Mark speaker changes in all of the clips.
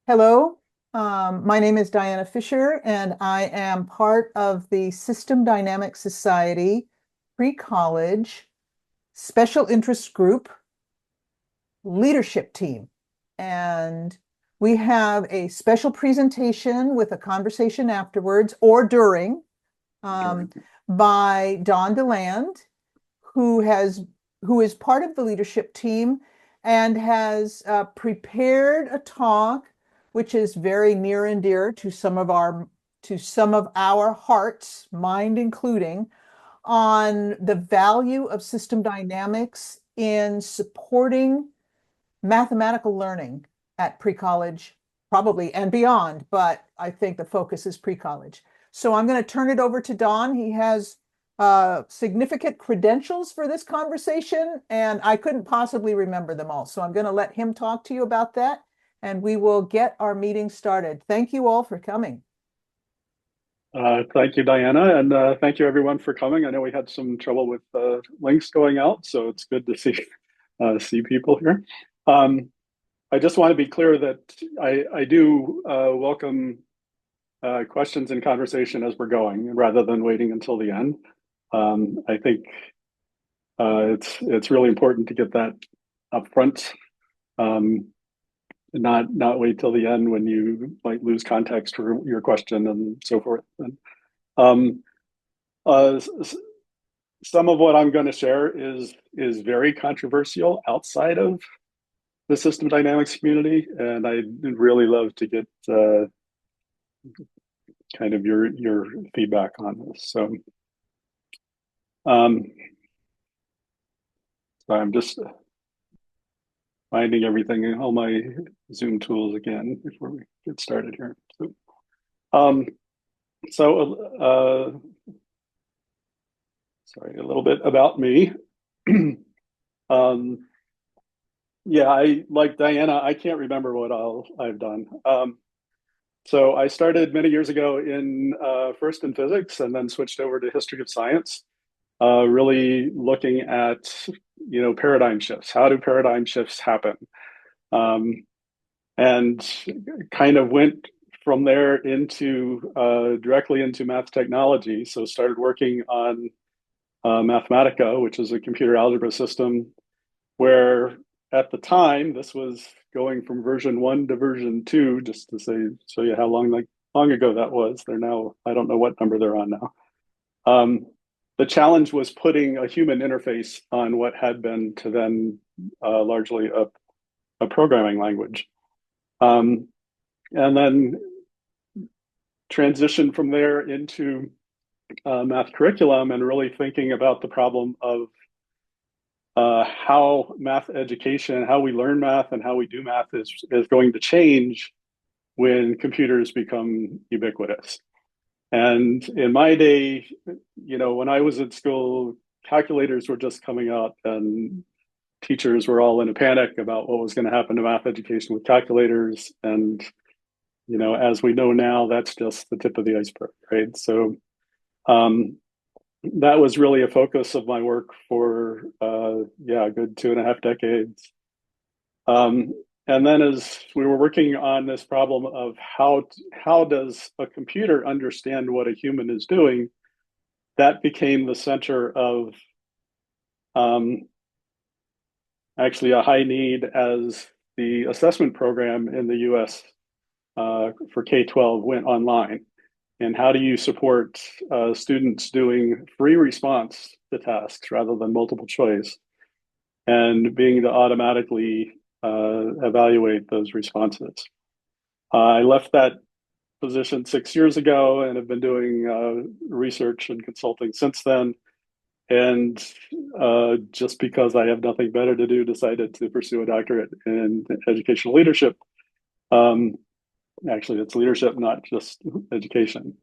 Speaker 1: Hello, my name is Diana Fisher, and I am part of the System Dynamic Society pre-college special interest group leadership team. And we have a special presentation with a conversation afterwards or during um, by Dawn DeLand, who has who is part of the leadership team and has prepared a talk which is very near and dear to some of our hearts, mind including, on the value of system dynamics in supporting mathematical learning at pre-college, probably and beyond, but I think the focus is pre-college. So I'm going to turn it over to Don. He has significant credentials for this conversation, and I couldn't possibly remember them all. So I'm going to let him talk to you about that, and we will get our meeting started. Thank you all for coming.
Speaker 2: Thank you, Diana, and thank you everyone for coming. I know we had some trouble with links going out, so it's good to see people here. I just want to be clear that I do welcome questions and conversation as we're going, rather than waiting until the end. I think it's really important to get that up front. Not wait till the end when you might lose context for your question and so forth. And, um, uh, some of what I'm going to share is very controversial outside of the system dynamics community, and I'd really love to get kind of your feedback on this. Um, so I'm just finding everything in all my Zoom tools again before we get started here. Um, so sorry, a little bit about me. um, yeah, I like Diana. I can't remember what I've done. So I started many years ago in first in physics, and then switched over to history of science. Really looking at paradigm shifts. How do paradigm shifts happen? Um, and kind of went from there into directly into math technology. So started working on Mathematica, which is a computer algebra system, where at the time this was going from version 1 to version 2, just to show you how long ago that was. They're now, I don't know what number they're on now. The challenge was putting a human interface on what had been to then largely a programming language. And then transition from there into math curriculum and really thinking about the problem of how math education, how we learn math and how we do math is going to change when computers become ubiquitous. And in my day, when I was at school, calculators were just coming out and teachers were all in a panic about what was going to happen to math education with calculators. And, as we know now, that's just the tip of the iceberg, right? So that was really a focus of my work for, a good 2.5 decades. And then as we were working on this problem of how does a computer understand what a human is doing, that became the center of actually a high need as the assessment program in the US for K-12 went online. And how do you support students doing free response to tasks rather than multiple choice, and being to automatically evaluate those responses? I left that position 6 years ago and have been doing research and consulting since then. And just because I have nothing better to do, decided to pursue a doctorate in educational leadership. Actually, it's leadership, not just education.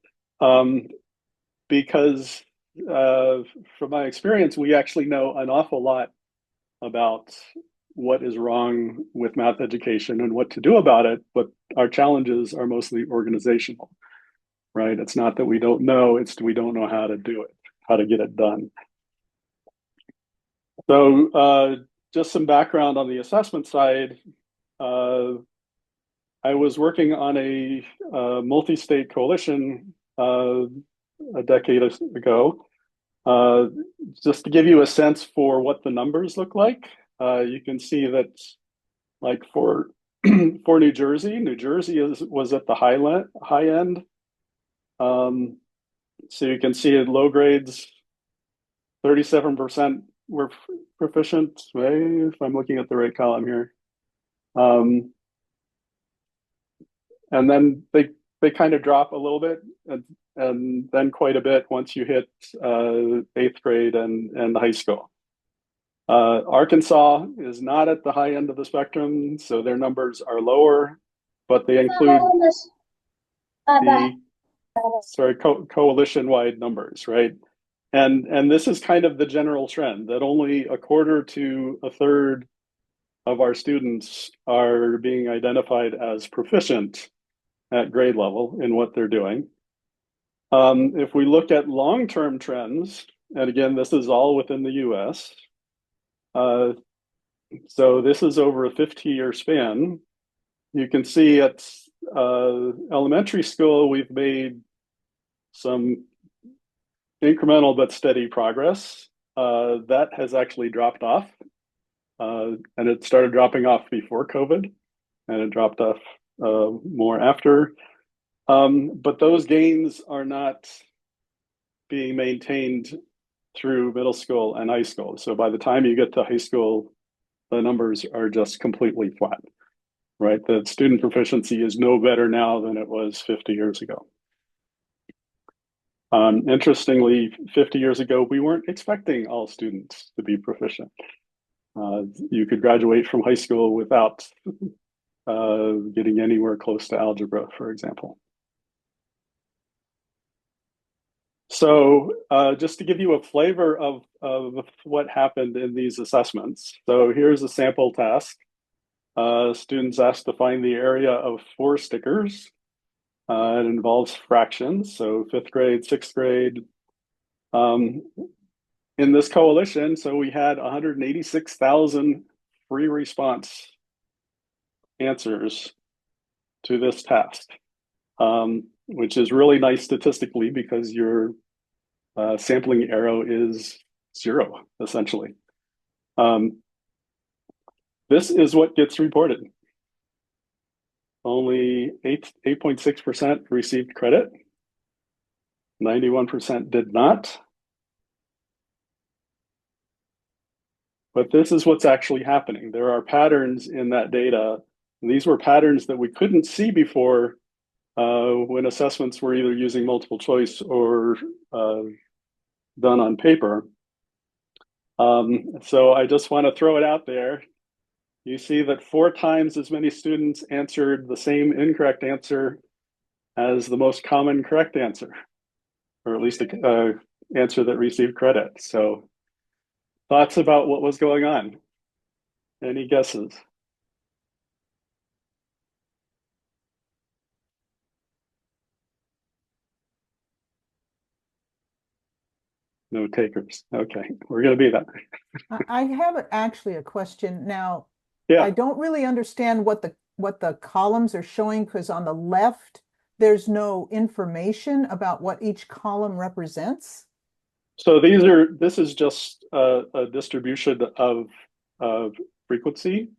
Speaker 2: Because from my experience, we actually know an awful lot about what is wrong with math education and what to do about it, but our challenges are mostly organizational, right? It's not that we don't know, it's we don't know how to do it, how to get it done. So just some background on the assessment side. I was working on a multi-state coalition a decade ago. Uh, just to give you a sense for what the numbers look like, you can see that, like for for New Jersey was at the high end. Um, so you can see at low grades, 37% were proficient. If I'm looking at the right column here. Um, and then they kind of drop a little bit and then quite a bit once you hit eighth grade and high school. Arkansas is not at the high end of the spectrum, so their numbers are lower, but they include the coalition-wide numbers, right? And this is kind of the general trend that only a quarter to a third of our students are being identified as proficient at grade level in what they're doing. If we look at long-term trends, and again, this is all within the US, so this is over a 50-year span. You can see at elementary school, we've made some incremental but steady progress. That has actually dropped off, and it started dropping off before COVID, and it dropped off more after. But those gains are not being maintained through middle school and high school. So by the time you get to high school, the numbers are just completely flat, right? The student proficiency is no better now than it was 50 years ago. Interestingly, 50 years ago, we weren't expecting all students to be proficient. You could graduate from high school without getting anywhere close to algebra, for example. So just to give you a flavor of what happened in these assessments. So here's a sample task. Students asked to find the area of 4 stickers. It involves fractions, so 5th grade, 6th grade. In this coalition, so we had 186,000 free response answers to this task, which is really nice statistically because your sampling error is 0, essentially. This is what gets reported. Only 8.6% received credit. 91% did not. But this is what's actually happening. There are patterns in that data. And these were patterns that we couldn't see before when assessments were either using multiple choice or done on paper. So I just want to throw it out there. You see that 4 times as many students answered the same incorrect answer as the most common correct answer, or at least an answer that received credit. So thoughts about what was going on? Any guesses? No takers. Okay, we're going to be that.
Speaker 1: I have actually a question now. I
Speaker 2: Yeah.
Speaker 1: don't really understand what the columns are showing because on the left there's no information about what each column represents.
Speaker 2: So this is just a distribution of frequency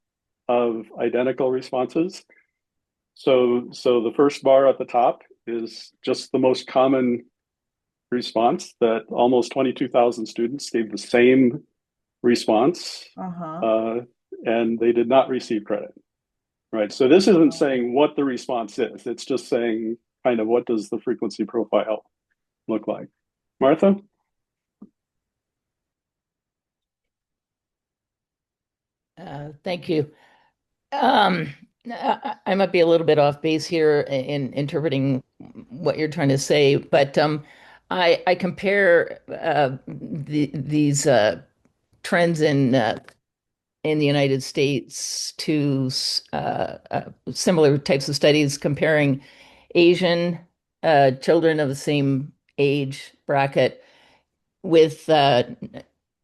Speaker 2: of identical responses. So the first bar at the top is just the most common response that almost 22,000 students gave the same response,
Speaker 1: Uh-huh.
Speaker 2: and they did not receive credit, right? So this isn't saying what the response is. It's just saying kind of what does the frequency profile look like. Martha?
Speaker 3: Thank you. I might be a little bit off base here in interpreting what you're trying to say, but I compare these trends in the United States to similar types of studies comparing Asian children of the same age bracket with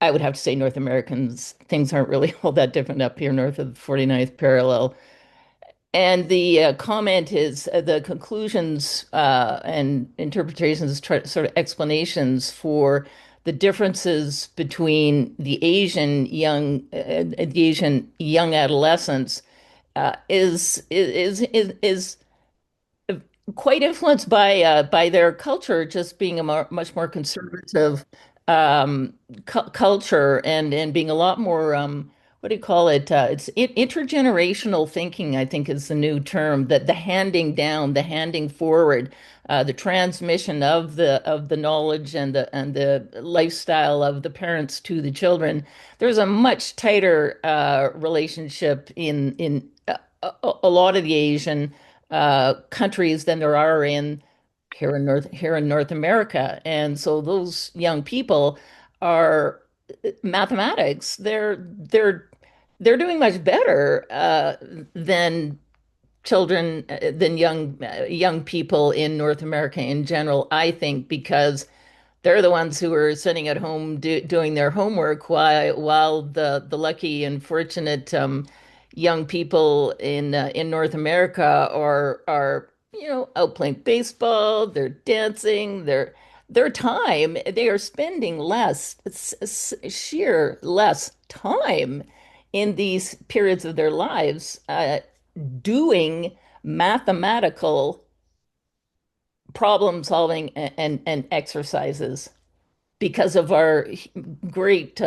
Speaker 3: I would have to say North Americans. Things aren't really all that different up here north of the 49th parallel. And the comment is the conclusions and interpretations, sort of explanations for the differences between the Asian young adolescents is quite influenced by their culture, just being a much more conservative culture, and being a lot more what do you call it? It's intergenerational thinking, I think, is the new term. That the handing down, the handing forward, the transmission of the knowledge and the lifestyle of the parents to the children. There's a much tighter relationship in a lot of the Asian countries than there are in here in North America. And so those young people are mathematics. They're doing much better than children than young people in North America in general, I think, because they're the ones who are sitting at home doing their homework while the lucky and fortunate young people in North America are out playing baseball, they're dancing, their time they are spending sheer less time in these periods of their lives doing mathematical problem solving and exercises because of our great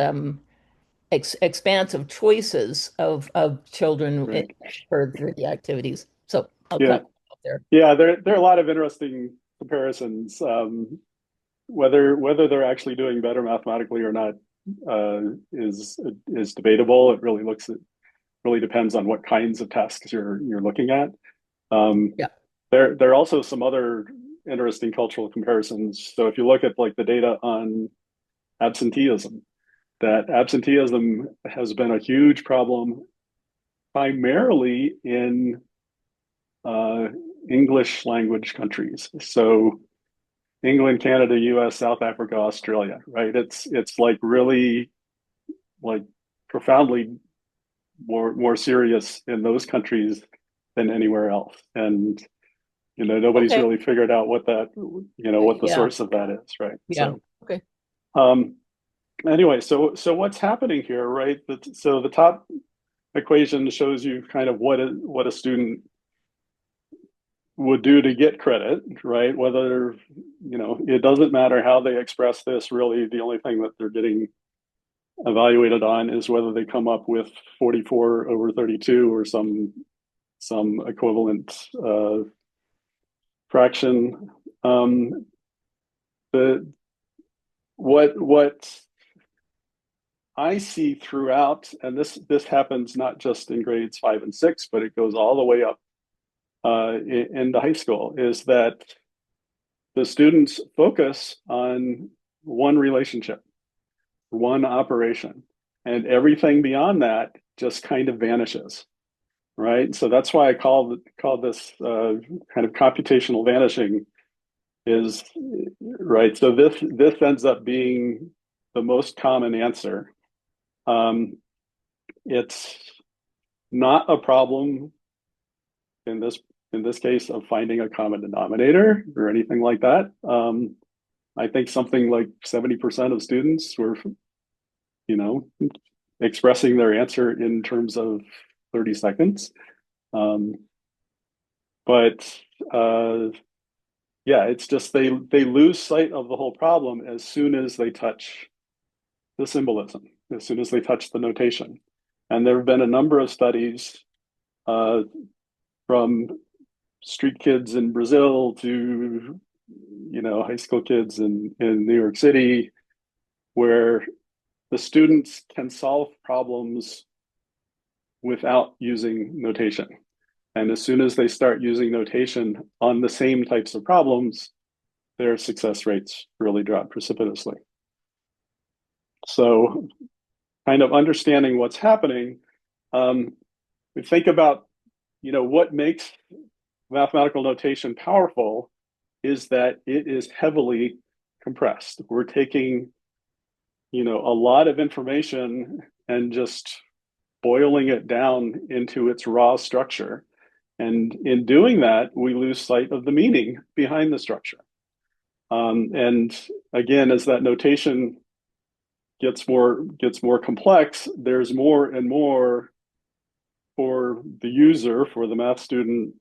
Speaker 3: expansive choices of children
Speaker 2: Right.
Speaker 3: for the activities. So I'll
Speaker 2: Yeah.
Speaker 3: cut there.
Speaker 2: Yeah, there are a lot of interesting comparisons. Whether they're actually doing better mathematically or not is debatable. It really depends on what kinds of tasks you're looking at.
Speaker 3: Yeah.
Speaker 2: There are also some other interesting cultural comparisons. So if you look at like the data on absenteeism, that absenteeism has been a huge problem primarily in uh, English language countries. So England, Canada, US, South Africa, Australia, right? It's like really like profoundly more serious in those countries than anywhere else. And nobody's
Speaker 3: Okay.
Speaker 2: really figured out what what the
Speaker 3: Yeah.
Speaker 2: source of that is, right?
Speaker 3: Yeah.
Speaker 2: So
Speaker 3: Okay.
Speaker 2: um anyway, so what's happening here, right? So the top equation shows you kind of what a student would do to get credit, right? Whether, it doesn't matter how they express this, really, the only thing that they're getting evaluated on is whether they come up with 44 over 32 or some equivalent fraction. The what I see throughout, and this happens not just in grades 5 and 6, but it goes all the way up into high school, is that the students focus on one relationship, one operation, and everything beyond that just kind of vanishes, right? So that's why I call this kind of computational vanishing. Is right. So this ends up being the most common answer. It's not a problem in this case of finding a common denominator or anything like that. I think something like 70% of students were, you know, expressing their answer in terms of 30 seconds. But yeah, it's just they lose sight of the whole problem as soon as they touch the symbolism, as soon as they touch the notation. And there have been a number of studies uh, from street kids in Brazil to high school kids in New York City, where the students can solve problems without using notation. And as soon as they start using notation on the same types of problems, their success rates really drop precipitously. So, kind of understanding what's happening, we think about, what makes mathematical notation powerful is that it is heavily compressed. We're taking, a lot of information and just boiling it down into its raw structure. And in doing that, we lose sight of the meaning behind the structure. And again, as that notation gets more complex, there's more and more for the user, for the math student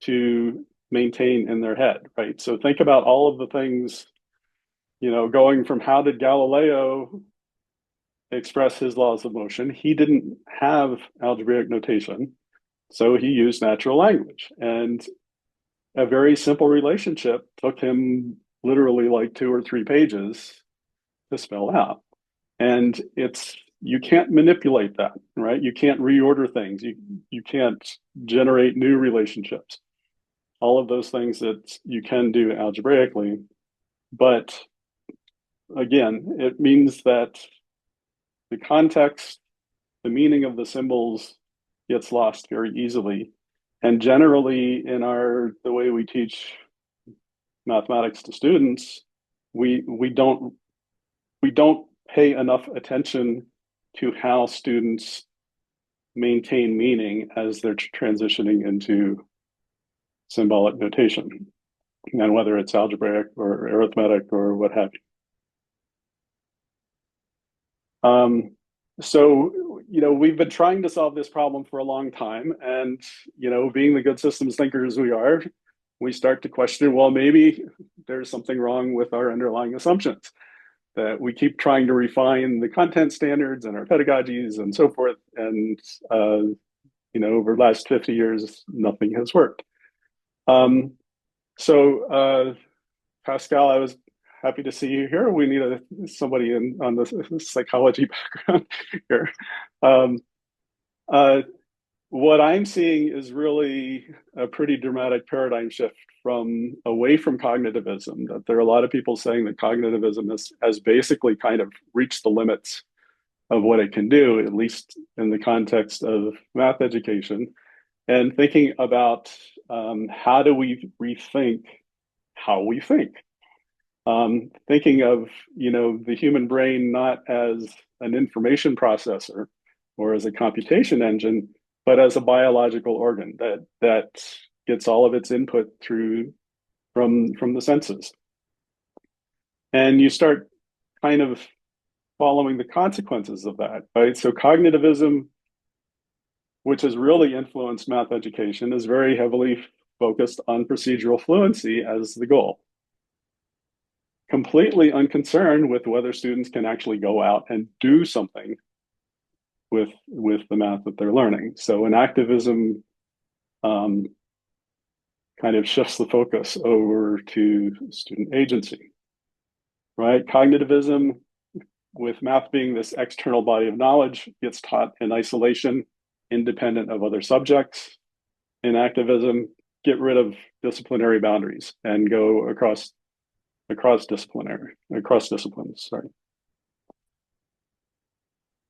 Speaker 2: to maintain in their head, right? So think about all of the things, going from how did Galileo express his laws of motion? He didn't have algebraic notation, so he used natural language. And a very simple relationship took him literally like 2 or 3 pages to spell out. And you can't manipulate that, right? You can't reorder things. You can't generate new relationships. All of those things that you can do algebraically. But again, it means that the context, the meaning of the symbols gets lost very easily. And generally in the way we teach mathematics to students, we don't pay enough attention to how students maintain meaning as they're transitioning into symbolic notation, and whether it's algebraic or arithmetic or what have you. So, we've been trying to solve this problem for a long time. And, being the good systems thinkers we are, we start to question, well, maybe there's something wrong with our underlying assumptions, that we keep trying to refine the content standards and our pedagogies and so forth. And, over the last 50 years, nothing has worked. So, Pascal, I was happy to see you here. We need somebody on the psychology background here. What I'm seeing is really a pretty dramatic paradigm shift away from cognitivism, that there are a lot of people saying that cognitivism has basically kind of reached the limits of what it can do, at least in the context of math education, and thinking about how do we rethink how we think. Thinking of the human brain not as an information processor or as a computation engine, but as a biological organ that gets all of its input from the senses. And you start kind of following the consequences of that, right? So cognitivism, which has really influenced math education, is very heavily focused on procedural fluency as the goal. Completely unconcerned with whether students can actually go out and do something with the math that they're learning. So an activism kind of shifts the focus over to student agency, right? Cognitivism, with math being this external body of knowledge, gets taught in isolation, independent of other subjects. In activism, get rid of disciplinary boundaries and go across disciplines, sorry.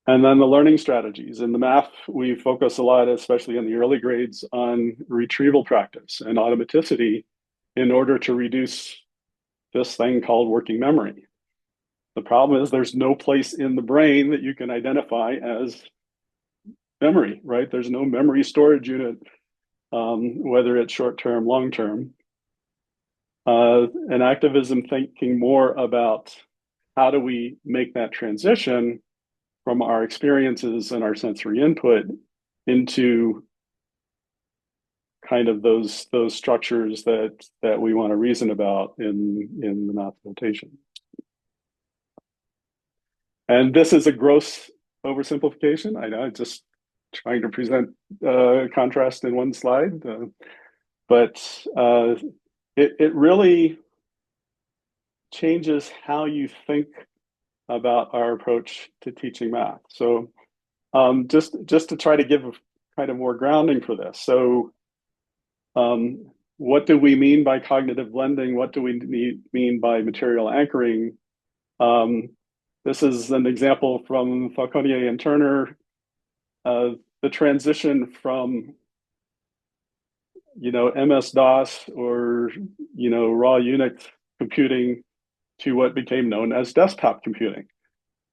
Speaker 2: And then the learning strategies. In the math, we focus a lot, especially in the early grades, on retrieval practice and automaticity in order to reduce this thing called working memory. The problem is there's no place in the brain that you can identify as memory, right? There's no memory storage unit, whether it's short-term, long-term. And activism thinking more about how do we make that transition from our experiences and our sensory input into kind of those structures that we want to reason about in the math notation. And this is a gross oversimplification. I know, I'm just trying to present contrast in one slide, but it really changes how you think about our approach to teaching math. So just to try to give kind of more grounding for this. So what do we mean by cognitive blending? What do we mean by material anchoring? This is an example from Falconier and Turner, the transition from MS-DOS or raw Unix computing to what became known as desktop computing.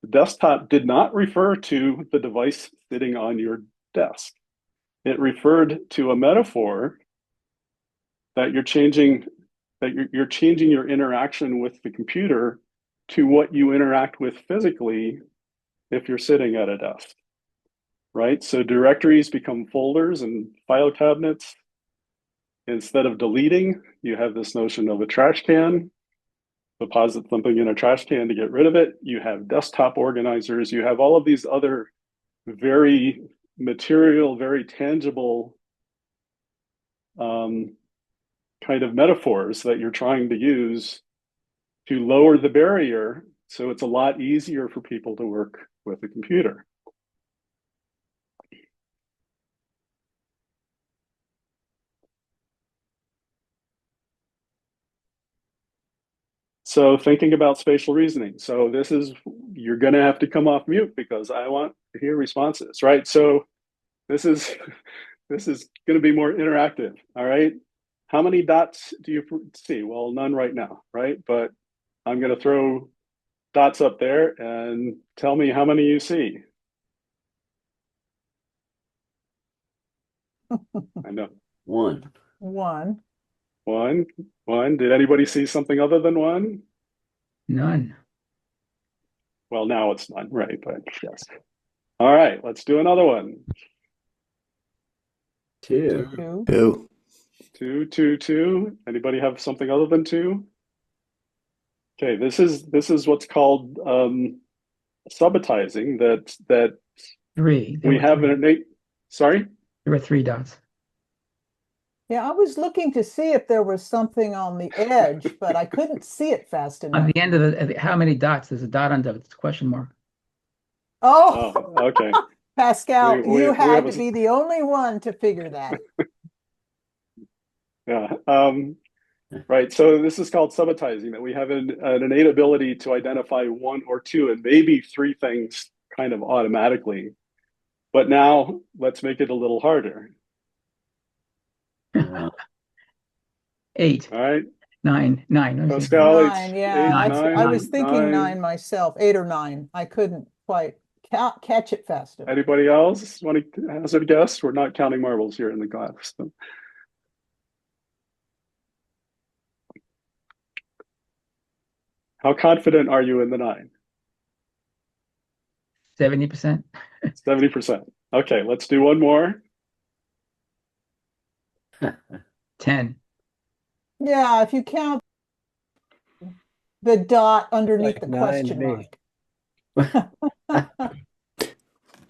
Speaker 2: The desktop did not refer to the device sitting on your desk. it referred to a metaphor that you're changing your interaction with the computer to what you interact with physically if you're sitting at a desk, right? So directories become folders and file cabinets. Instead of deleting, you have this notion of a trash can. Deposit something in a trash can to get rid of it. You have desktop organizers. You have all of these other very material, very tangible kind of metaphors that you're trying to use to lower the barrier so it's a lot easier for people to work with a computer. So thinking about spatial reasoning. So this is, you're going to have to come off mute because I want to hear responses, right? So this is this is going to be more interactive, all right? How many dots do you see? Well, none right now, right? But I'm going to throw dots up there and tell me how many you see. I know.
Speaker 4: One.
Speaker 1: One.
Speaker 2: One. Did anybody see something other than one?
Speaker 5: None.
Speaker 2: Well, now it's none, right? But yes. All right, let's do another one.
Speaker 4: Two.
Speaker 1: Two.
Speaker 4: Two.
Speaker 2: Two. Anybody have something other than two? Okay, this is what's called subitizing. That
Speaker 5: Three.
Speaker 2: we have an innate. Sorry.
Speaker 5: There were 3 dots.
Speaker 1: Yeah, I was looking to see if there was something on the edge, but I couldn't see it fast
Speaker 5: On
Speaker 1: enough.
Speaker 5: the end of how many dots? There's a dot under it. It's a question mark.
Speaker 1: Oh,
Speaker 2: Oh, okay.
Speaker 1: Pascal,
Speaker 2: We
Speaker 1: you
Speaker 2: have
Speaker 1: had to be the only one to figure that.
Speaker 2: Yeah. Right. So this is called subitizing, that we have an innate ability to identify one or two and maybe three things kind of automatically. But now let's make it a little harder.
Speaker 5: 8.
Speaker 2: All right.
Speaker 5: 9. 9. Let me see.
Speaker 2: Pascal, it's
Speaker 1: Nine, yeah,
Speaker 2: 8,
Speaker 1: that's,
Speaker 2: 9,
Speaker 1: I was thinking
Speaker 2: 9.
Speaker 1: nine myself, 8 or 9. I couldn't quite catch it fast enough.
Speaker 2: Anybody else want to hazard a guess? We're not counting marbles here in the class. So. How confident are you in the 9?
Speaker 5: 70%.
Speaker 2: 70%. Okay, let's do one more.
Speaker 5: 10.
Speaker 1: Yeah, if you count the dot underneath
Speaker 4: Like
Speaker 1: the
Speaker 4: 9
Speaker 1: question
Speaker 4: to me.
Speaker 1: mark.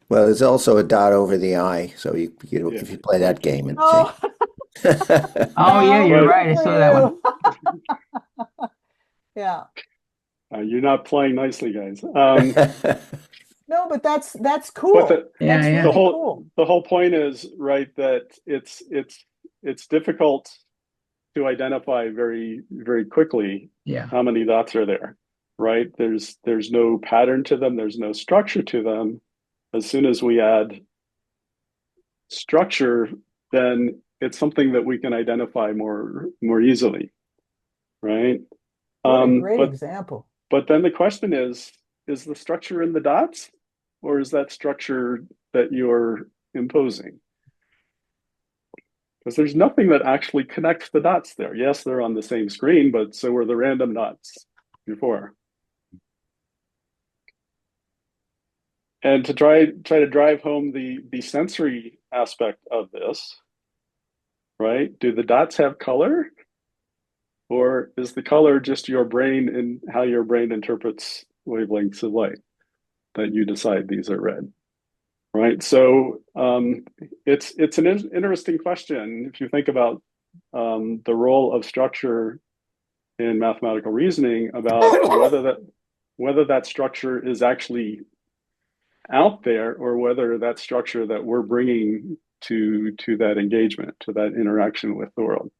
Speaker 4: Well, there's also a dot over the I, so you
Speaker 2: Yeah.
Speaker 4: if you play that game, and
Speaker 1: Oh,
Speaker 5: Oh, yeah,
Speaker 1: no,
Speaker 5: you're
Speaker 1: good
Speaker 5: right. I
Speaker 1: for
Speaker 5: saw that one.
Speaker 1: you. Yeah.
Speaker 2: You're not playing nicely, guys.
Speaker 1: No, but that's cool.
Speaker 2: But
Speaker 5: Yeah,
Speaker 1: That's
Speaker 5: yeah.
Speaker 2: the
Speaker 1: really
Speaker 2: whole
Speaker 1: cool.
Speaker 2: the whole point is, right, that it's difficult to identify very, very quickly
Speaker 5: Yeah.
Speaker 2: how many dots are there, right? There's no pattern to them, there's no structure to them. As soon as we add structure, then it's something that we can identify more easily, right?
Speaker 1: What a great
Speaker 2: But
Speaker 1: example.
Speaker 2: then the question is the structure in the dots, or is that structure that you're imposing? Because there's nothing that actually connects the dots there. Yes, they're on the same screen, but so were the random dots before. And to try to drive home the sensory aspect of this, right? Do the dots have color? Or is the color just your brain and how your brain interprets wavelengths of light that you decide these are red? Right. So it's an interesting question if you think about the role of structure in mathematical reasoning, about whether that structure is actually out there, or whether that structure that we're bringing to that engagement, to that interaction with the world.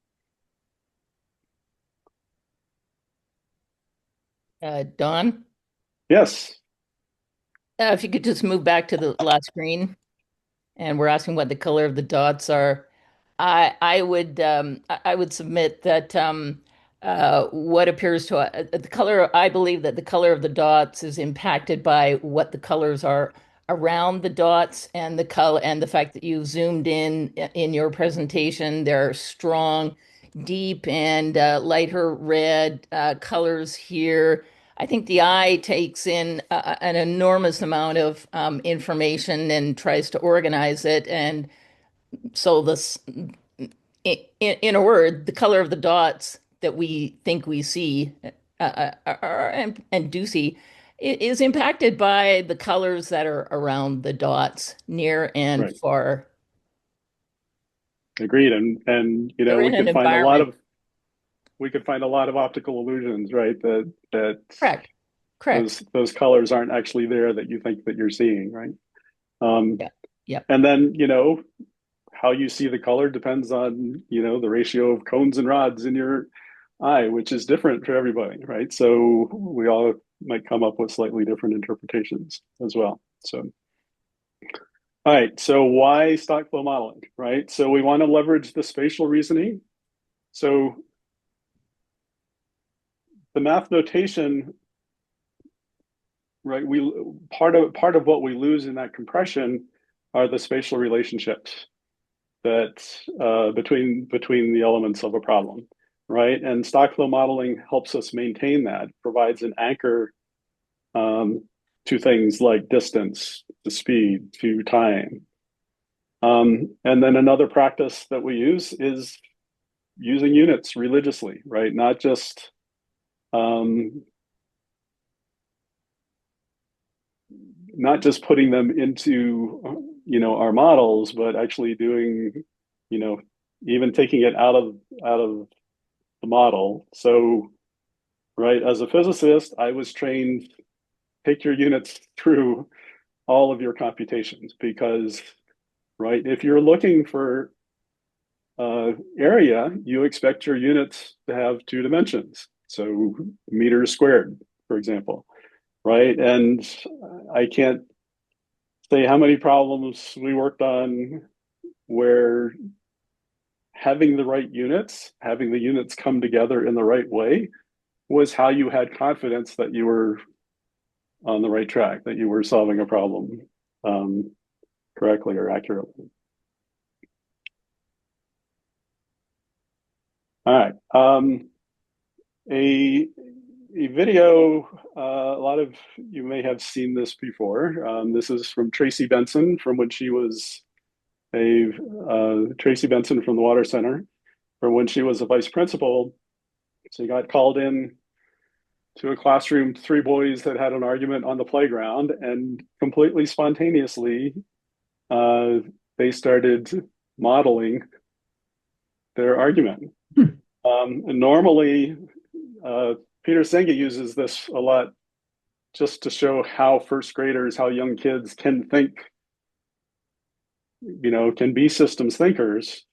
Speaker 3: Don,
Speaker 2: Yes.
Speaker 3: if you could just move back to the last screen, and we're asking what the color of the dots are. I would submit that what appears to the color. I believe that the color of the dots is impacted by what the colors are around the dots and the color and the fact that you zoomed in your presentation. There are strong, deep and lighter red colors here. I think the eye takes in an enormous amount of information and tries to organize it. And so this, in a word, the color of the dots that we think we see and do see is impacted by the colors that are around the dots, near and
Speaker 2: Right.
Speaker 3: far.
Speaker 2: Agreed. And you know,
Speaker 3: They're in an environment.
Speaker 2: we could find a lot of optical illusions, right? That
Speaker 3: Correct.
Speaker 2: those colors aren't actually there that you think that you're seeing, right?
Speaker 3: Yeah. Yeah.
Speaker 2: And then, you know, how you see the color depends on, you know, the ratio of cones and rods in your eye, which is different for everybody, right? So we all might come up with slightly different interpretations as well. So, all right. So why stock flow modeling, right? So we want to leverage the spatial reasoning. So the math notation, right? Part of what we lose in that compression are the spatial relationships that between the elements of a problem, right? And stock flow modeling helps us maintain that, provides an anchor to things like distance, to speed, to time. And then another practice that we use is using units religiously, right? Not just putting them into, you know, our models, but actually doing, you know, even taking it out of the model. So, right, as a physicist, I was trained, take your units through all of your computations, because, right, if you're looking for area, you expect your units to have 2 dimensions. So meters squared, for example, right? And I can't say how many problems we worked on where having the right units, having the units come together in the right way was how you had confidence that you were on the right track, that you were solving a problem correctly or accurately. All right. A video, a lot of you may have seen this before. This is from Tracy Benson from when she was Tracy Benson from the Water Center, from when she was a vice principal. She got called in to a classroom, 3 boys that had an argument on the playground, and completely spontaneously, they started modeling their argument. And normally, Peter Senge uses this a lot just to show how first graders, how young kids can think, you know, can be systems thinkers.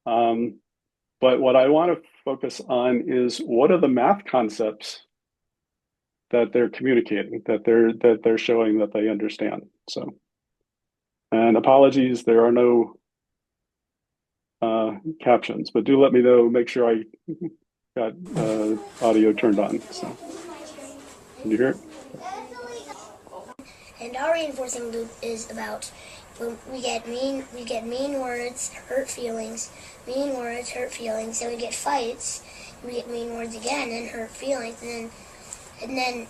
Speaker 2: But what I want to focus on is what are the math concepts that they're communicating, that they're showing that they understand. So, and apologies, there are no captions, but do let me know, make sure I got audio turned on. So, can you hear it?
Speaker 6: And our reinforcing loop is about when we get mean words, hurt feelings, mean words, hurt feelings, then we get fights, we get mean words again and hurt feelings, and then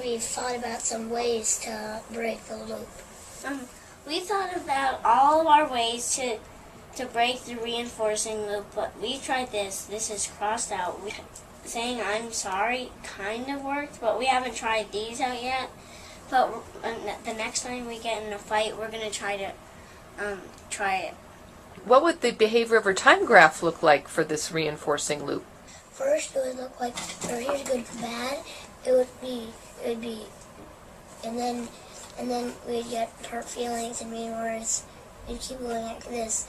Speaker 6: we've thought about some ways to break the loop.
Speaker 7: We thought about all of our ways to break the reinforcing loop, but we tried this. This is crossed out. Saying I'm sorry kind of worked, but we haven't tried these out yet. But the next time we get in a fight, we're going to try it.
Speaker 8: What would the behavior over time graph look like for this reinforcing loop?
Speaker 6: First, it would look like, here's good and bad. It would be, and then we'd get hurt feelings and mean words. We'd keep going like this,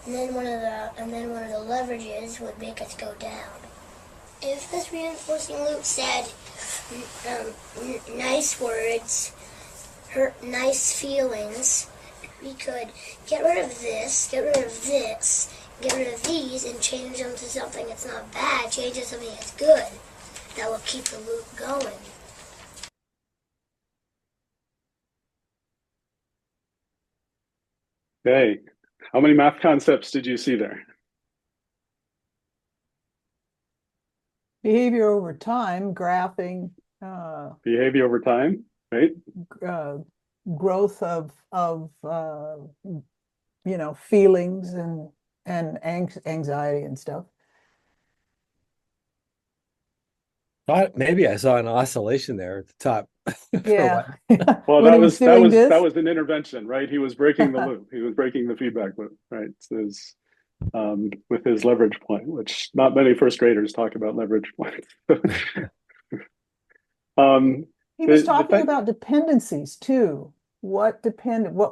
Speaker 6: and then one of the leverages would make us go down. If this reinforcing loop said nice words, hurt nice feelings, we could get rid of this, get rid of this, get rid of these, and change them to something that's not bad, change it to something that's good. That will keep the loop going.
Speaker 2: Okay. How many math concepts did you see there?
Speaker 1: Behavior over time, graphing,
Speaker 2: Behavior over time, right?
Speaker 1: growth of feelings and anxiety and stuff.
Speaker 9: Thought maybe I saw an oscillation there at the top.
Speaker 1: Yeah.
Speaker 2: Well,
Speaker 1: When
Speaker 2: that
Speaker 1: he
Speaker 2: was
Speaker 1: doing this.
Speaker 2: an intervention, right? He was breaking the loop. He was breaking the feedback loop, right? So with his leverage point, which not many first graders talk about leverage points.
Speaker 1: He was
Speaker 2: the
Speaker 1: talking
Speaker 2: thing-
Speaker 1: about dependencies too. What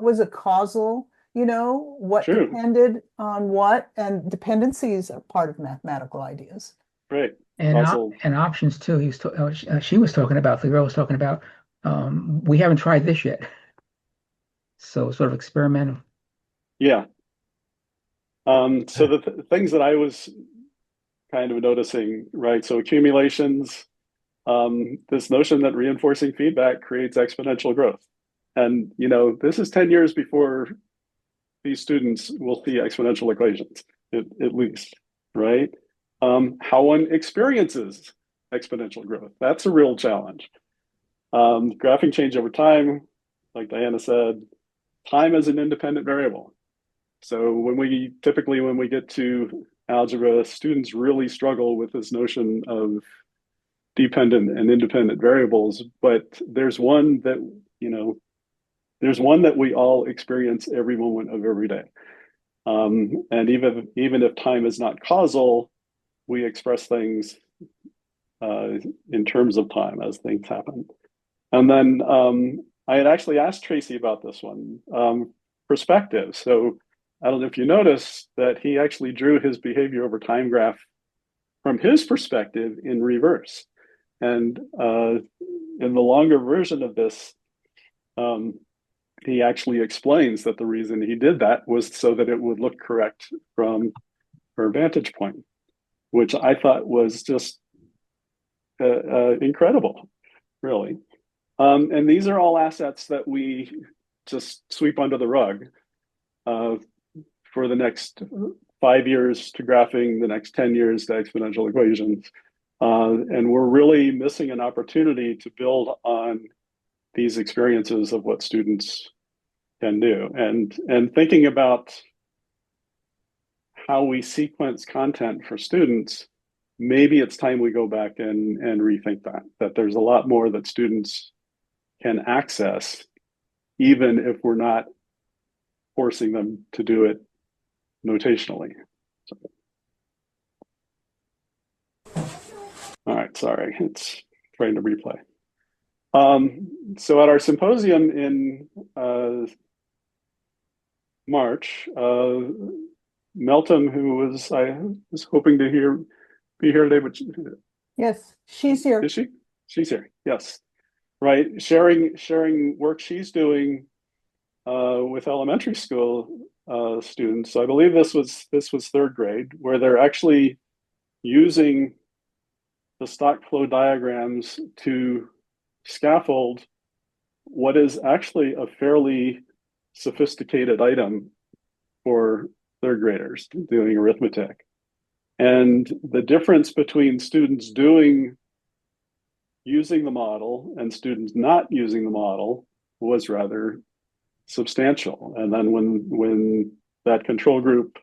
Speaker 1: was a causal, what
Speaker 2: True.
Speaker 1: depended on what, and dependencies are part of mathematical ideas.
Speaker 2: Right.
Speaker 5: And
Speaker 2: Also,
Speaker 5: and options too. She was talking about, the girl was talking about, we haven't tried this yet. So sort of experimental.
Speaker 2: yeah. So the things that I was kind of noticing, right? So accumulations, this notion that reinforcing feedback creates exponential growth. And, this is 10 years before these students will see exponential equations, at least, right? How one experiences exponential growth, that's a real challenge. Graphing change over time, like Diana said, time is an independent variable. So when we get to algebra, students really struggle with this notion of dependent and independent variables, but there's one that we all experience every moment of every day. And even if time is not causal, we express things in terms of time as things happen. And then I had actually asked Tracy about this one, perspective. So I don't know if you noticed that he actually drew his behavior over time graph from his perspective in reverse. And in the longer version of this, he actually explains that the reason he did that was so that it would look correct from her vantage point, which I thought was just incredible, really. And these are all assets that we just sweep under the rug for the next 5 years to graphing, the next 10 years to exponential equations. And we're really missing an opportunity to build on these experiences of what students can do. And thinking about how we sequence content for students, maybe it's time we go back and rethink that there's a lot more that students can access, even if we're not forcing them to do it notationally. So. All right, sorry, it's trying to replay. So at our symposium in March, Meltem, I was hoping to be here today, but
Speaker 1: Yes, she's here.
Speaker 2: is she? She's here. Yes, right. Sharing work she's doing with elementary school students. So I believe this was third grade, where they're actually using the stock flow diagrams to scaffold what is actually a fairly sophisticated item for third graders doing arithmetic. And the difference between students using the model and students not using the model was rather substantial. And then when that control group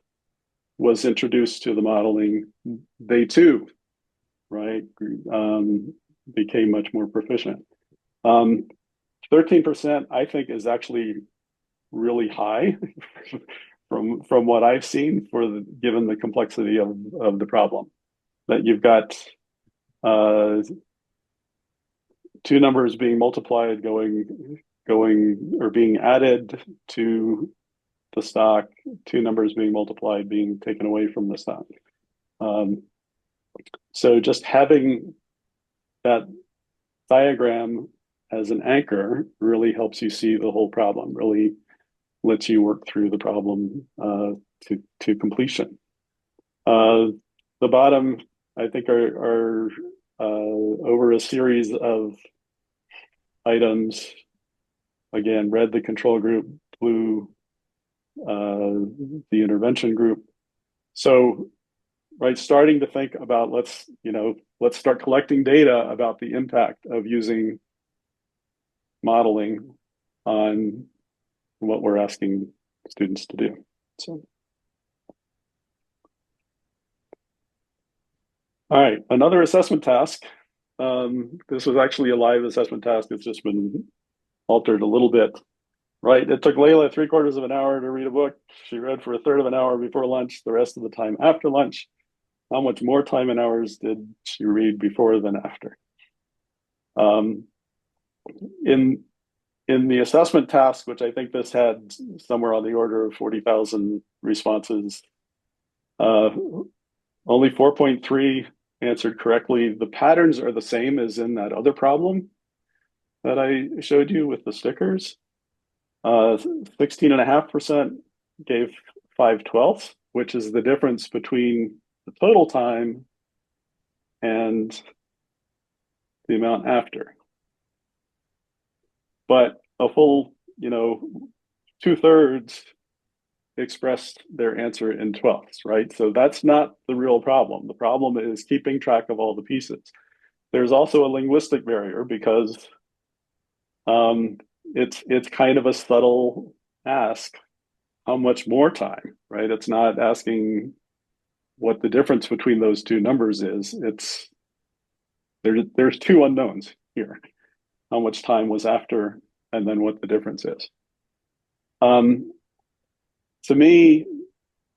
Speaker 2: was introduced to the modeling, they too, right, became much more proficient. 13%, I think, is actually really high from what I've seen given the complexity of the problem. That you've got two numbers being multiplied going or being added to the stock, two numbers being multiplied being taken away from the stock. So just having that diagram as an anchor really helps you see the whole problem, really lets you work through the problem to completion. The bottom, I think, are over a series of items. Again, red, the control group, blue, the intervention group. So, right, starting to think about let's start collecting data about the impact of using modeling on what we're asking students to do. So, all right, another assessment task. This was actually a live assessment task. It's just been altered a little bit. Right, it took Layla 3/4 of an hour to read a book. She read for 1/3 of an hour before lunch, the rest of the time after lunch. How much more time in hours did she read before than after? In the assessment task, which I think this had somewhere on the order of 40,000 responses, only 4.3 answered correctly. The patterns are the same as in that other problem that I showed you with the stickers. 16.5% gave 5/12, which is the difference between the total time and the amount after. But a full, 2/3 expressed their answer in 12ths, right? So that's not the real problem. The problem is keeping track of all the pieces. There's also a linguistic barrier because it's kind of a subtle ask. How much more time, right? It's not asking what the difference between those two numbers is. It's there's two unknowns here. How much time was after, and then what the difference is. To me,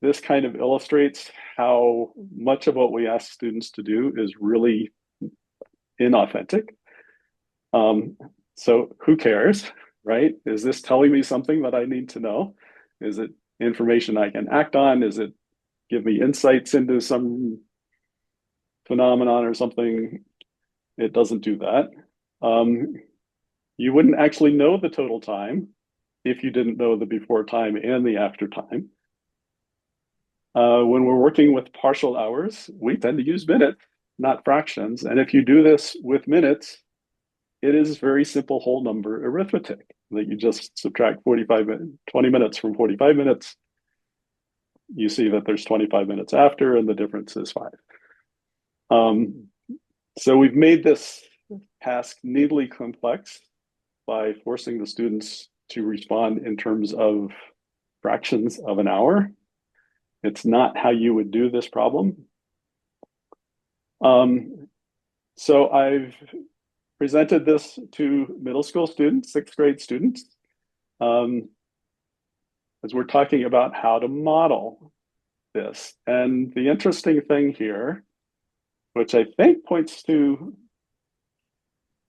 Speaker 2: this kind of illustrates how much of what we ask students to do is really inauthentic. So who cares, right? Is this telling me something that I need to know? Is it information I can act on? Is it give me insights into some phenomenon or something? It doesn't do that. You wouldn't actually know the total time if you didn't know the before time and the after time. When we're working with partial hours, we tend to use minutes, not fractions. And if you do this with minutes, it is very simple whole number arithmetic that you just subtract 20 minutes from 45 minutes. You see that there's 25 minutes after, and the difference is 5. So we've made this task needly complex by forcing the students to respond in terms of fractions of an hour. It's not how you would do this problem. So I've presented this to middle school students, 6th grade students, as we're talking about how to model this. And the interesting thing here, which I think points to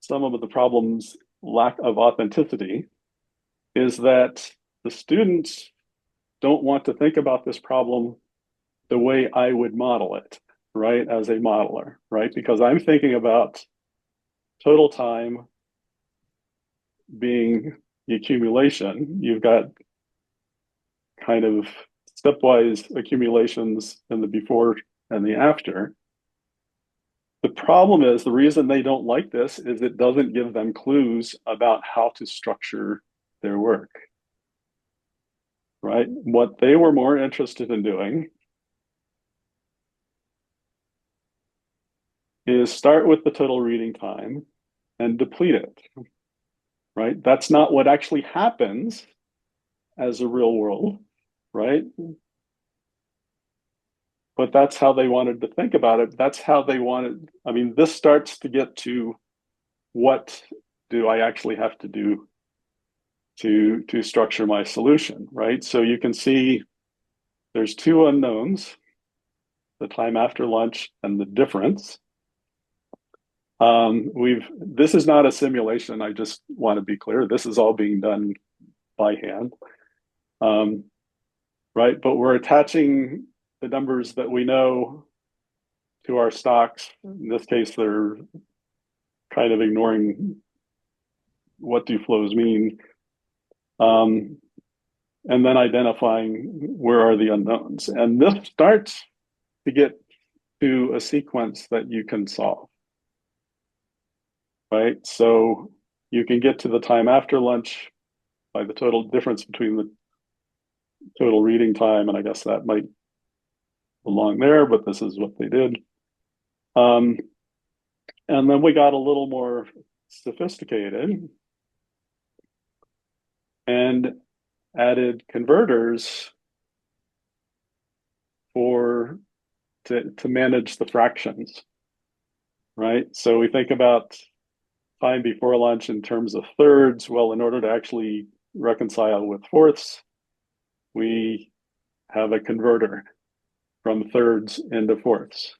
Speaker 2: some of the problems, lack of authenticity, is that the students don't want to think about this problem the way I would model it, right, as a modeler, right? Because I'm thinking about total time being the accumulation. You've got kind of stepwise accumulations in the before and the after. The problem is, the reason they don't like this is it doesn't give them clues about how to structure their work, right? What they were more interested in doing is start with the total reading time and deplete it, right? That's not what actually happens as a real world, right? But that's how they wanted to think about it. That's how they wanted. I mean, this starts to get to what do I actually have to do to structure my solution, right? So you can see there's two unknowns, the time after lunch and the difference. This is not a simulation. I just want to be clear. This is all being done by hand, right? But we're attaching the numbers that we know to our stocks. In this case, they're kind of ignoring what do flows mean, and then identifying where are the unknowns. And this starts to get to a sequence that you can solve, right? So you can get to the time after lunch by the total difference between the total reading time, and I guess that might belong there, but this is what they did. And then we got a little more sophisticated and added converters to manage the fractions, right? So we think about time before lunch in terms of thirds. Well, in order to actually reconcile with fourths, we have a converter from thirds into fourths.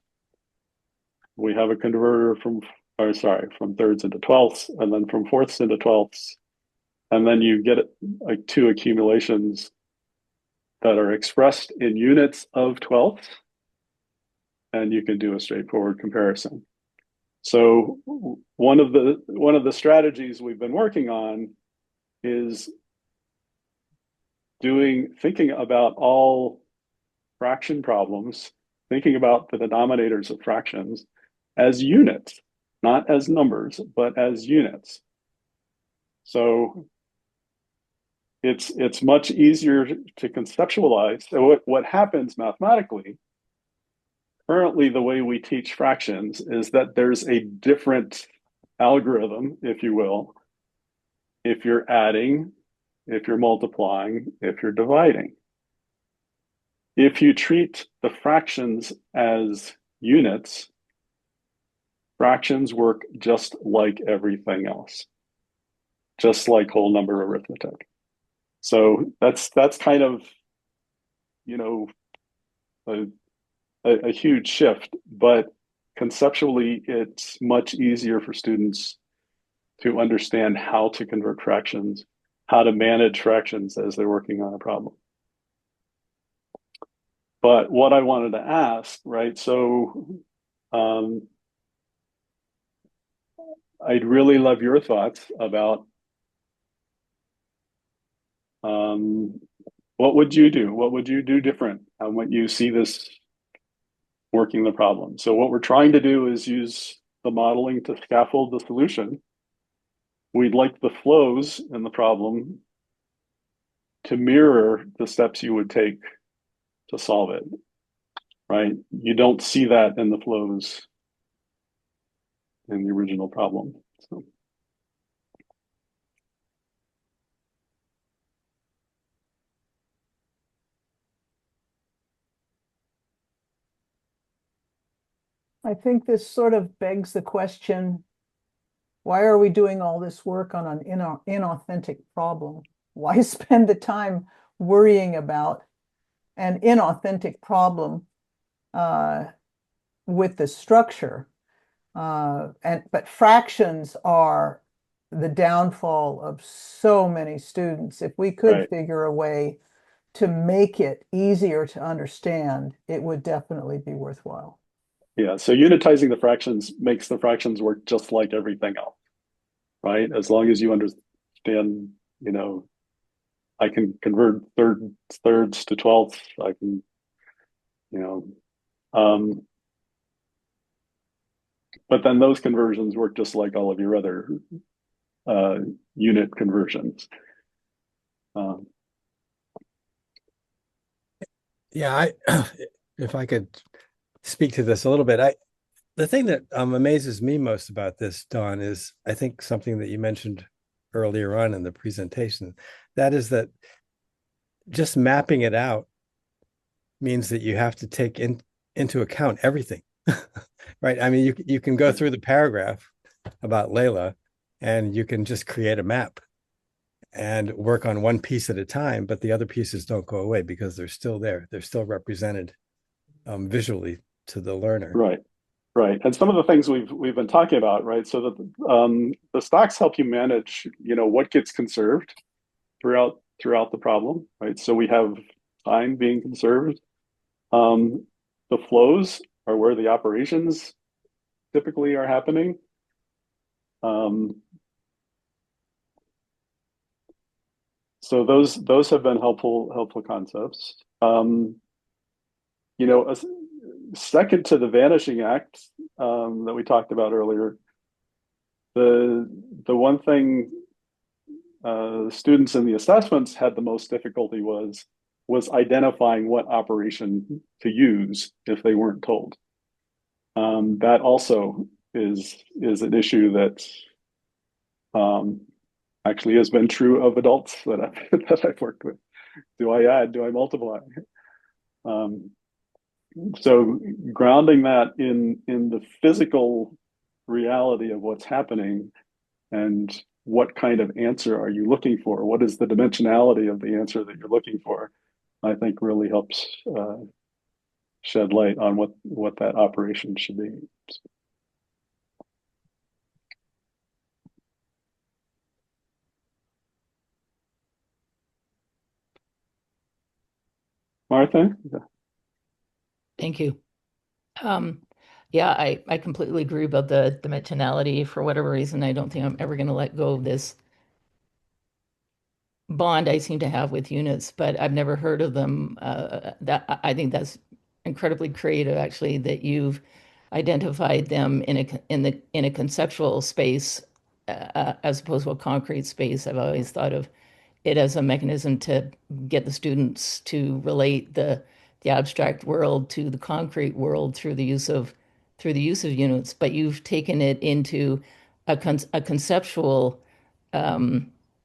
Speaker 2: We have a converter from thirds into twelfths, and then from fourths into twelfths. And then you get like two accumulations that are expressed in units of twelfths, and you can do a straightforward comparison. So one of the strategies we've been working on is thinking about all fraction problems, thinking about the denominators of fractions as units, not as numbers, but as units. So it's much easier to conceptualize. So what happens mathematically, currently the way we teach fractions is that there's a different algorithm, if you will, if you're adding, if you're multiplying, if you're dividing. If you treat the fractions as units, fractions work just like everything else, just like whole number arithmetic. So that's kind of, you know, a huge shift, but conceptually, it's much easier for students to understand how to convert fractions, how to manage fractions as they're working on a problem. But what I wanted to ask, right? So I'd really love your thoughts about what would you do? What would you do different when you see this working the problem? So what we're trying to do is use the modeling to scaffold the solution. We'd like the flows in the problem to mirror the steps you would take to solve it, right? You don't see that in the flows in the original problem. So.
Speaker 1: I think this sort of begs the question, why are we doing all this work on an inauthentic problem? Why spend the time worrying about an inauthentic problem with the structure? But fractions are the downfall of so many students. If we could figure a way to make it easier to understand, it would definitely be worthwhile.
Speaker 2: Yeah, so unitizing the fractions makes the fractions work just like everything else, right? As long as you understand, you know, I can convert thirds to twelfths, I can, you know, but then those conversions work just like all of your other unit conversions.
Speaker 9: Yeah, if I could speak to this a little bit, the thing that amazes me most about this, Dawn, is I think something that you mentioned earlier on in the presentation. That is that just mapping it out means that you have to take into account everything, right? I mean, you can go through the paragraph about Layla, and you can just create a map and work on one piece at a time, but the other pieces don't go away because they're still there. They're still represented visually to the learner.
Speaker 2: Right. And some of the things we've been talking about, right? So that the stocks help you manage, you know, what gets conserved throughout the problem, right? So we have time being conserved. The flows are where the operations typically are happening. So those have been helpful concepts. You know, second to the vanishing act that we talked about earlier, the one thing students in the assessments had the most difficulty was was identifying what operation to use if they weren't told. That also is an issue that actually has been true of adults that I've worked with. Do I add? Do I multiply? So grounding that in the physical reality of what's happening and what kind of answer are you looking for? What is the dimensionality of the answer that you're looking for? I think really helps shed light on what that operation should be. Martha?
Speaker 3: Thank you. Yeah, I completely agree about the dimensionality. For whatever reason, I don't think I'm ever going to let go of this bond I seem to have with units, but I've never heard of them. I think that's incredibly creative, actually, that you've identified them in a conceptual space as opposed to a concrete space. I've always thought of it as a mechanism to get the students to relate the abstract world to the concrete world through the use of units, but you've taken it into a conceptual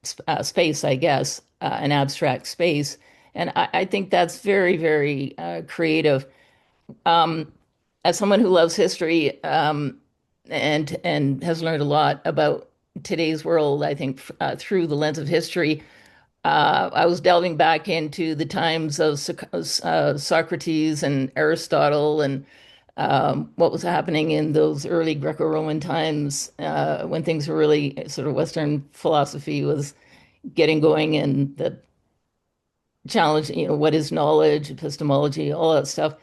Speaker 3: space, I guess, an abstract space. And I think that's very, very creative. As someone who loves history and has learned a lot about today's world, I think through the lens of history, I was delving back into the times of Socrates and Aristotle and what was happening in those early Greco-Roman times when things were really sort of Western philosophy was getting going and the challenge, what is knowledge, epistemology, all that stuff.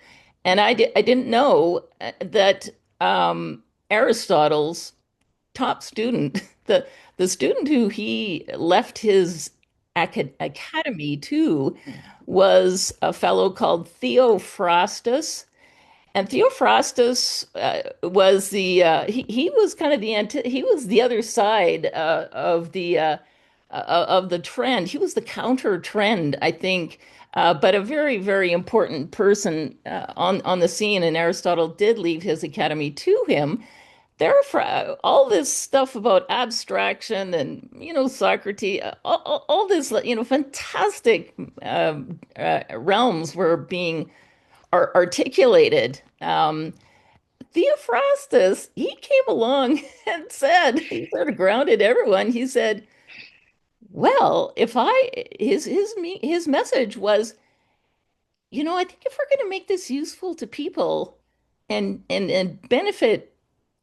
Speaker 3: And I didn't know that Aristotle's top student, the student who he left his academy to, was a fellow called Theophrastus. And Theophrastus was he was kind of he was the other side of the trend. He was the counter trend, I think, but a very, very important person on the scene. And Aristotle did leave his academy to him. Therefore, all this stuff about abstraction and Socrates, all this fantastic realms were being articulated. Theophrastus, he came along and said, he sort of grounded everyone. He said, well, if I his message was, I think if we're going to make this useful to people and benefit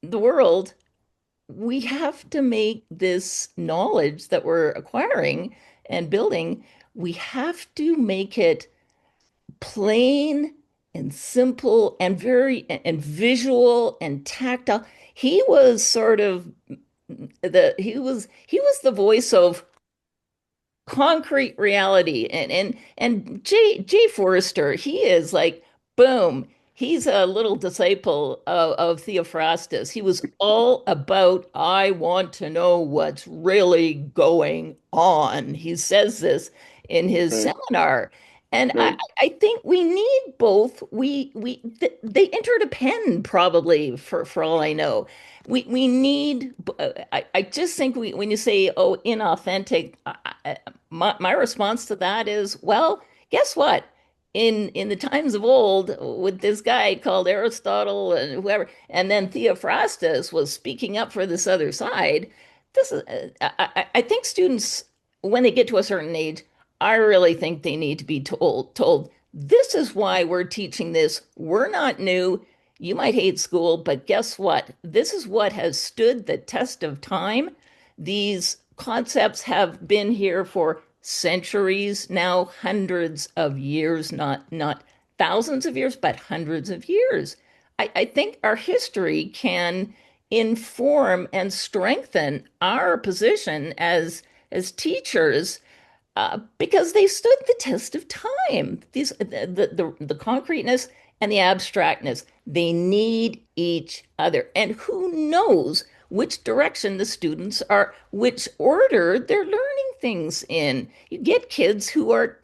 Speaker 3: the world, we have to make this knowledge that we're acquiring and building, we have to make it plain and simple and very and visual and tactile. He was sort of he was the voice of concrete reality. And Jay Forrester, he is like, boom, he's a little disciple of Theophrastus. He was all about, I want to know what's really going on. He says this in his
Speaker 2: Right.
Speaker 3: seminar. And
Speaker 2: Right.
Speaker 3: I think we need both. They interdepend probably for all I know. We need, I just think when you say, oh, inauthentic, my response to that is, well, guess what? In the times of old, with this guy called Aristotle and whoever, and then Theophrastus was speaking up for this other side. This is, I think students, when they get to a certain age, I really think they need to be told this is why we're teaching this. We're not new. You might hate school, but guess what? This is what has stood the test of time. These concepts have been here for centuries now, hundreds of years, not thousands of years, but hundreds of years. I think our history can inform and strengthen our position as teachers because they stood the test of time. The concreteness and the abstractness, they need each other. And who knows which direction the students are, which order they're learning things in. You get kids who are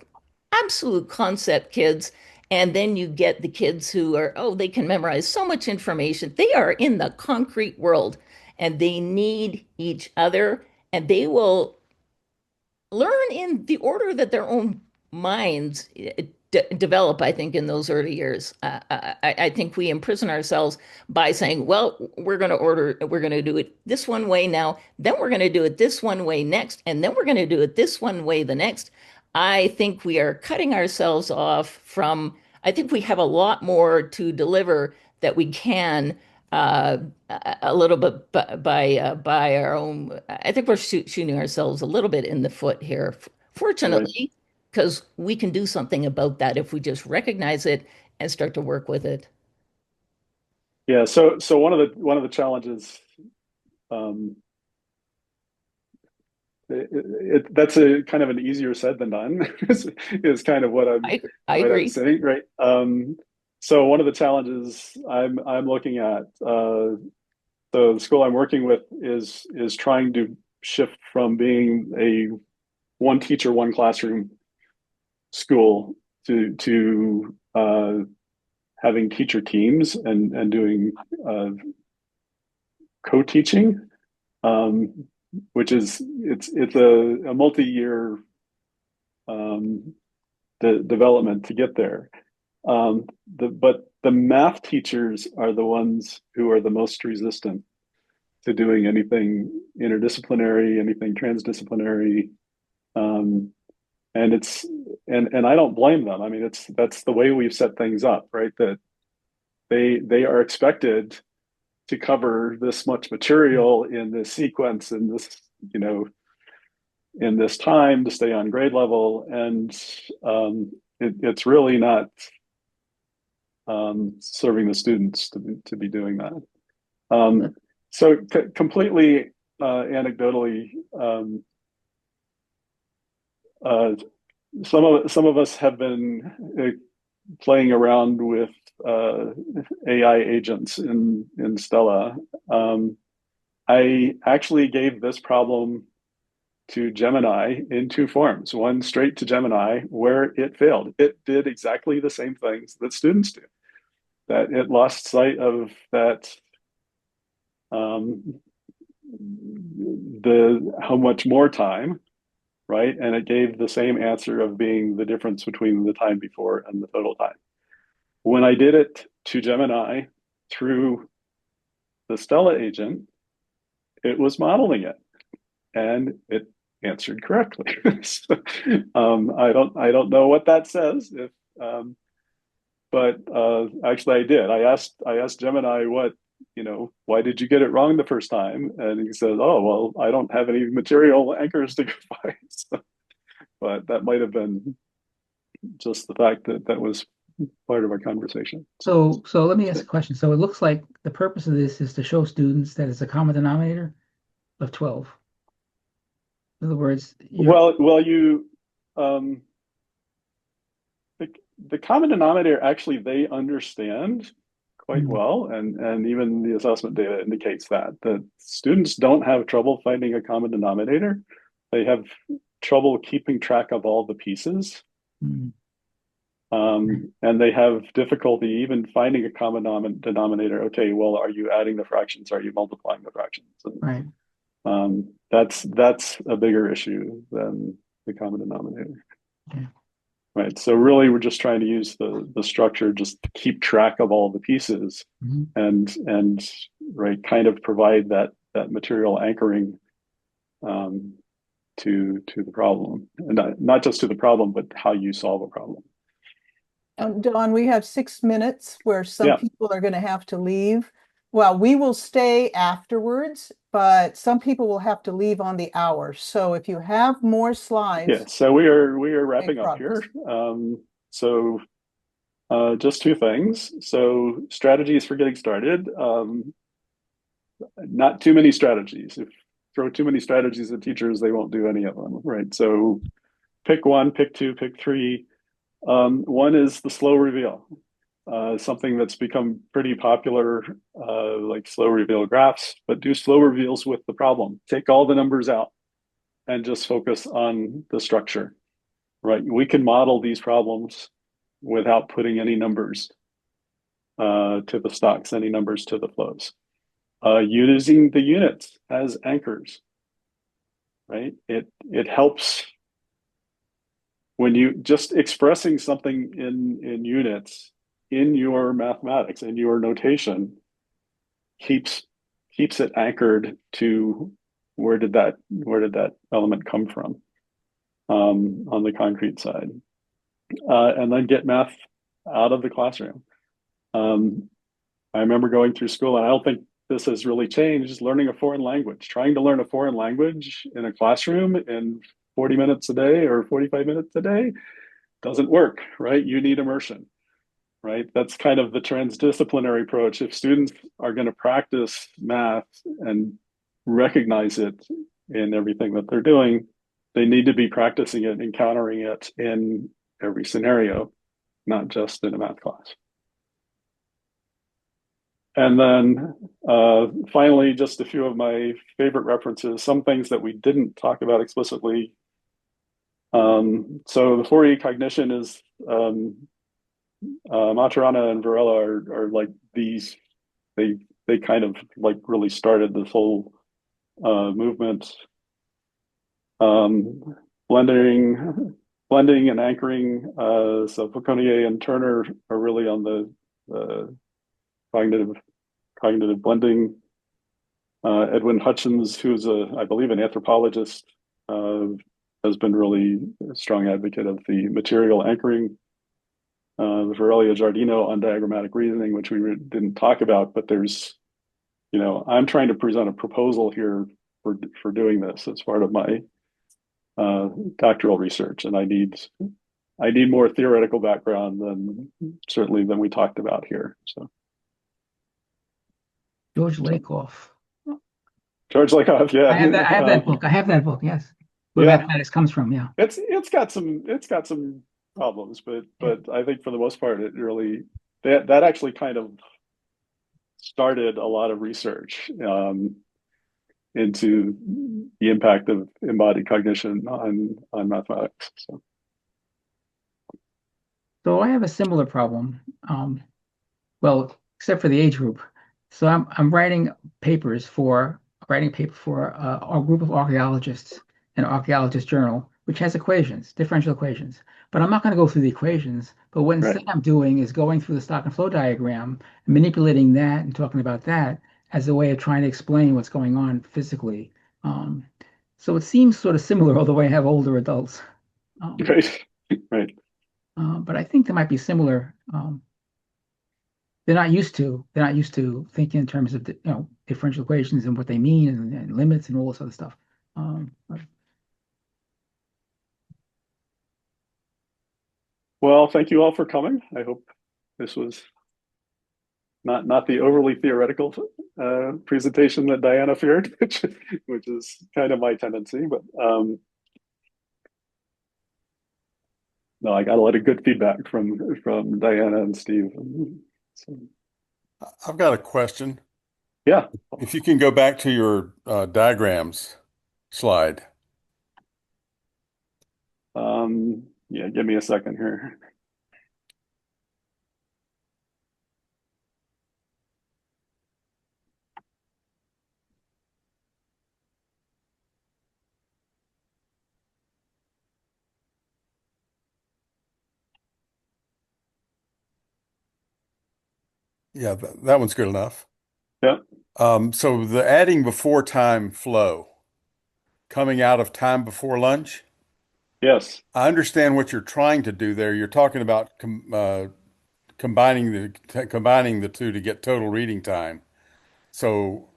Speaker 3: absolute concept kids. And then you get the kids who are, oh, they can memorize so much information. They are in the concrete world and they need each other and they will learn in the order that their own minds develop, I think, in those early years. I think we imprison ourselves by saying, well, we're going to do it this one way now, then we're going to do it this one way next, and then we're going to do it this one way the next. I think we are cutting ourselves off from, I think we have a lot more to deliver that we can uh, a little bit by our own. I think we're shooting ourselves a little bit in the foot here.
Speaker 2: Right.
Speaker 3: Fortunately, because we can do something about that if we just recognize it and start to work with it.
Speaker 2: Yeah. So one of the challenges, um, that's a kind of an easier said than done is kind of
Speaker 3: I
Speaker 2: what I'm
Speaker 3: agree.
Speaker 2: saying, right? So one of the challenges I'm looking at, the school I'm working with is trying to shift from being a one teacher, one classroom school to having teacher teams and doing co-teaching, which is it's a multi-year development to get there. But the math teachers are the ones who are the most resistant to doing anything interdisciplinary, anything transdisciplinary. And it's and I don't blame them. I mean, that's the way we've set things up, right? That they are expected to cover this much material in this sequence in this, you know, in this time to stay on grade level, and it's really not serving the students to be doing that. So completely anecdotally, uh, some of us have been playing around with AI agents in Stella. I actually gave this problem to Gemini in two forms. One straight to Gemini where it failed. It did exactly the same things that students do. That it lost sight of that the how much more time, right? And it gave the same answer of being the difference between the time before and the total time. When I did it to Gemini through the Stella agent, it was modeling it and it answered correctly. So, I don't know what that says. If but actually I did. I asked Gemini what, you know, why did you get it wrong the first time? And he says, oh well, I don't have any material anchors to go by. So, but that might have been just the fact that that was part of our conversation.
Speaker 5: So let me ask a question. So it looks like the purpose of this is to show students that it's a common denominator of 12. In other words,
Speaker 2: you the common denominator actually they understand quite well, and even the assessment data indicates that students don't have trouble finding a common denominator. They have trouble keeping track of all the pieces. And they have difficulty even finding a common denominator. Okay, well, are you adding the fractions? Are you multiplying the fractions? And,
Speaker 5: right.
Speaker 2: That's a bigger issue than the common denominator.
Speaker 5: Okay.
Speaker 2: Right. So really, we're just trying to use the structure just to keep track of all the pieces, and right, kind of provide that material anchoring to the problem, and not just to the problem, but how you solve a problem.
Speaker 1: Dawn, we have 6 minutes where some people are going to have to leave. Well, we will stay afterwards, but some people will have to leave on the hour. So if you have more slides.
Speaker 2: Yeah, so we are wrapping up here. So just two things. So strategies for getting started. Not too many strategies. If you throw too many strategies at teachers, they won't do any of them, right? So pick one, pick two, pick three. One is the slow reveal, something that's become pretty popular, like slow reveal graphs, but do slow reveals with the problem. Take all the numbers out and just focus on the structure. right? We can model these problems without putting any numbers to the stocks, any numbers to the flows. Using the units as anchors, right? It helps when you just expressing something in units in your mathematics, in your notation, keeps it anchored to where did that element come from on the concrete side, and then get math out of the classroom. I remember going through school, and I don't think this has really changed, learning a foreign language. Trying to learn a foreign language in a classroom in 40 minutes a day or 45 minutes a day doesn't work, right? You need immersion, right? That's kind of the transdisciplinary approach. If students are going to practice math and recognize it in everything that they're doing, they need to be practicing it, encountering it in every scenario, not just in a math class. And then finally, just a few of my favorite references, some things that we didn't talk about explicitly. So the 4E cognition is Maturana and Varela are like these, they kind of like really started this whole movement. Blending and anchoring. So Fauconnier and Turner are really on the cognitive blending. Edwin Hutchins, who's I believe an anthropologist, has been really a strong advocate of the material anchoring. Varelia Giardino on diagrammatic reasoning, which we didn't talk about, but there's, I'm trying to present a proposal here for doing this as part of my doctoral research, and I need more theoretical background than we talked about here. So
Speaker 5: George Lakoff.
Speaker 2: George Lakoff, yeah.
Speaker 5: I have that book. I have that book. Yes, where mathematics comes from. Yeah,
Speaker 2: it's got some problems, but I think for the most part, it really that actually kind of started a lot of research into the impact of embodied cognition on mathematics.
Speaker 5: So I have a similar problem. Well, except for the age group. So I'm writing a paper for our group of archaeologists in an archaeologist journal, which has equations, differential equations. But I'm not going to go through the equations. But what instead I'm doing is going through the stock and flow diagram, and manipulating that and talking about that as a way of trying to explain what's going on physically. So it seems sort of similar, although I have older adults.
Speaker 2: Right.
Speaker 5: But I think they might be similar. They're not used to thinking in terms of differential equations and what they mean and limits and all this other stuff.
Speaker 2: Well, thank you all for coming. I hope this was not the overly theoretical presentation that Diana feared, which is kind of my tendency. But no, I got a lot of good feedback from Diana and Steve. So,
Speaker 10: I've got a question.
Speaker 2: Yeah.
Speaker 10: If you can go back to your diagrams slide.
Speaker 2: Yeah, give me a second here.
Speaker 10: Yeah, that one's good enough.
Speaker 2: Yeah.
Speaker 10: So the adding before time flow coming out of time before lunch.
Speaker 2: Yes.
Speaker 10: I understand what you're trying to do there. You're talking about combining the two to get total reading time. So,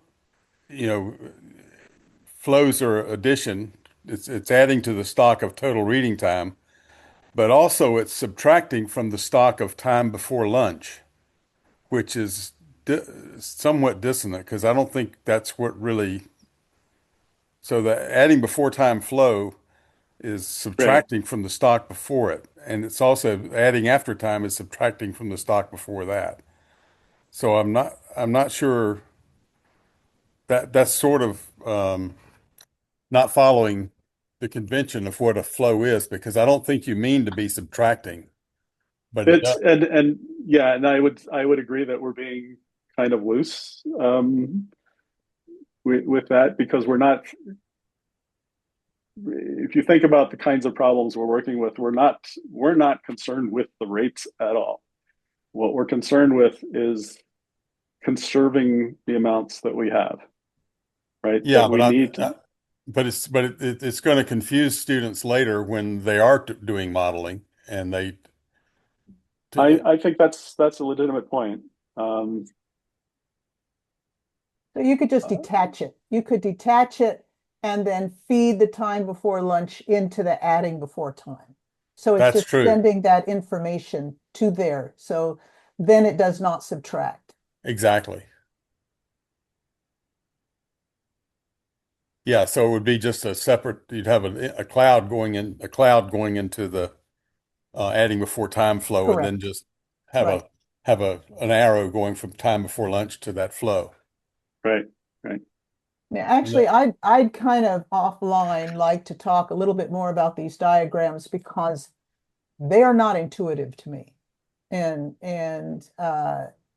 Speaker 10: flows are addition. It's adding to the stock of total reading time, but also it's subtracting from the stock of time before lunch, which is somewhat dissonant because I don't think that's what really. So the adding before time flow is subtracting from the stock before it, and it's also adding after time is subtracting from the stock before that. So I'm not sure that's sort of not following the convention of what a flow is, because I don't think you mean to be subtracting, but it
Speaker 2: It's
Speaker 10: does.
Speaker 2: and yeah, and I would agree that we're being kind of loose with that, because we're not. If you think about the kinds of problems we're working with, we're not concerned with the rates at all. What we're concerned with is conserving the amounts that we have, right?
Speaker 10: Yeah,
Speaker 2: That we need to.
Speaker 10: it's going to confuse students later when they are doing modeling and they.
Speaker 2: I think that's a legitimate point.
Speaker 1: So you could just detach it. You could detach it and then feed the time before lunch into the adding before time. So it's
Speaker 10: That's
Speaker 1: just
Speaker 10: true.
Speaker 1: sending that information to there. So then it does not subtract.
Speaker 10: Exactly. Yeah, so it would be just a separate, you'd have a cloud going into the adding before time flow, and then
Speaker 1: Correct.
Speaker 10: just have
Speaker 1: Right.
Speaker 10: an arrow going from time before lunch to that flow.
Speaker 2: Right, right.
Speaker 1: Now, actually, I'd kind of offline like to talk a little bit more about these diagrams because they are not intuitive to me. And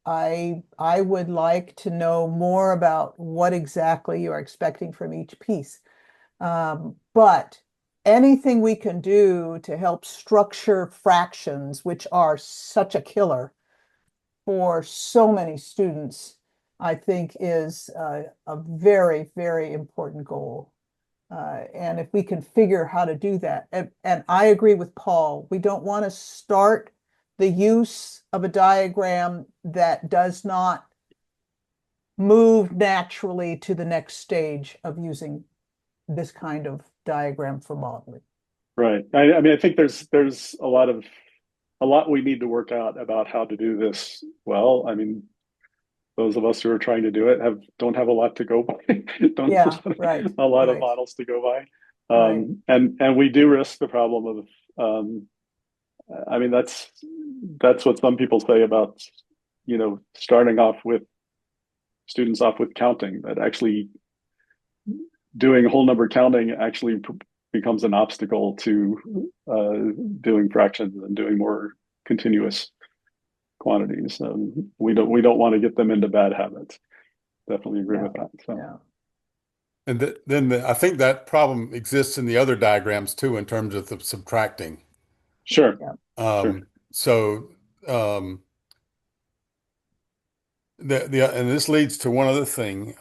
Speaker 1: I would like to know more about what exactly you're expecting from each piece. But anything we can do to help structure fractions, which are such a killer for so many students, I think is a very, very important goal. And if we can figure how to do that, and I agree with Paul, we don't want to start the use of a diagram that does not move naturally to the next stage of using this kind of diagram for modeling.
Speaker 2: Right. I mean, I think there's a lot we need to work out about how to do this well. I mean, those of us who are trying to do it don't have a lot to go by, don't
Speaker 1: Yeah,
Speaker 2: have
Speaker 1: right,
Speaker 2: a lot of
Speaker 1: right,
Speaker 2: models to go by.
Speaker 1: right.
Speaker 2: And we do risk the problem of I mean, that's what some people say about, starting off with students off with counting, that actually doing whole number counting actually becomes an obstacle to doing fractions and doing more continuous quantities. We don't want to get them into bad habits. Definitely agree with that. So.
Speaker 1: Yeah.
Speaker 10: And then I think that problem exists in the other diagrams too, in terms of the subtracting.
Speaker 2: Sure.
Speaker 1: Yeah.
Speaker 2: Sure.
Speaker 10: So and this leads to one other thing.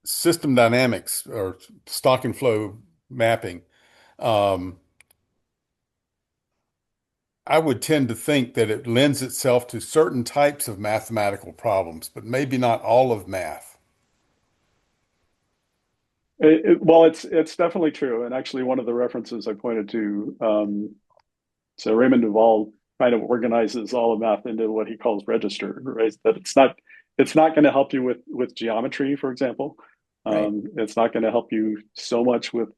Speaker 10: System dynamics or stock and flow mapping. I would tend to think that it lends itself to certain types of mathematical problems, but maybe not all of math.
Speaker 2: Well, it's definitely true. And actually, one of the references I pointed to, so Raymond Duval kind of organizes all of math into what he calls register, right? That it's not going to help you with geometry, for example.
Speaker 1: Right.
Speaker 2: It's not going to help you so much with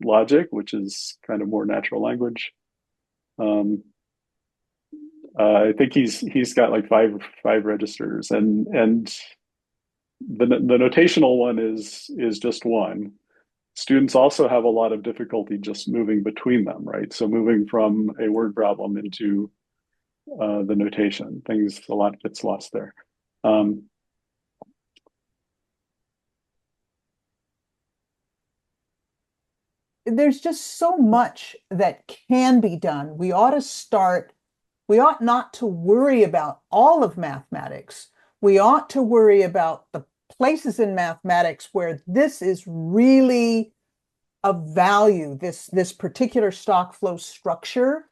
Speaker 2: logic, which is kind of more natural language. I think he's got like five registers, and the notational one is just one. Students also have a lot of difficulty just moving between them, right? So moving from a word problem into the notation, a lot gets lost there.
Speaker 1: There's just so much that can be done. We ought not to worry about all of mathematics. We ought to worry about the places in mathematics where this is really of value, this particular stock flow structure.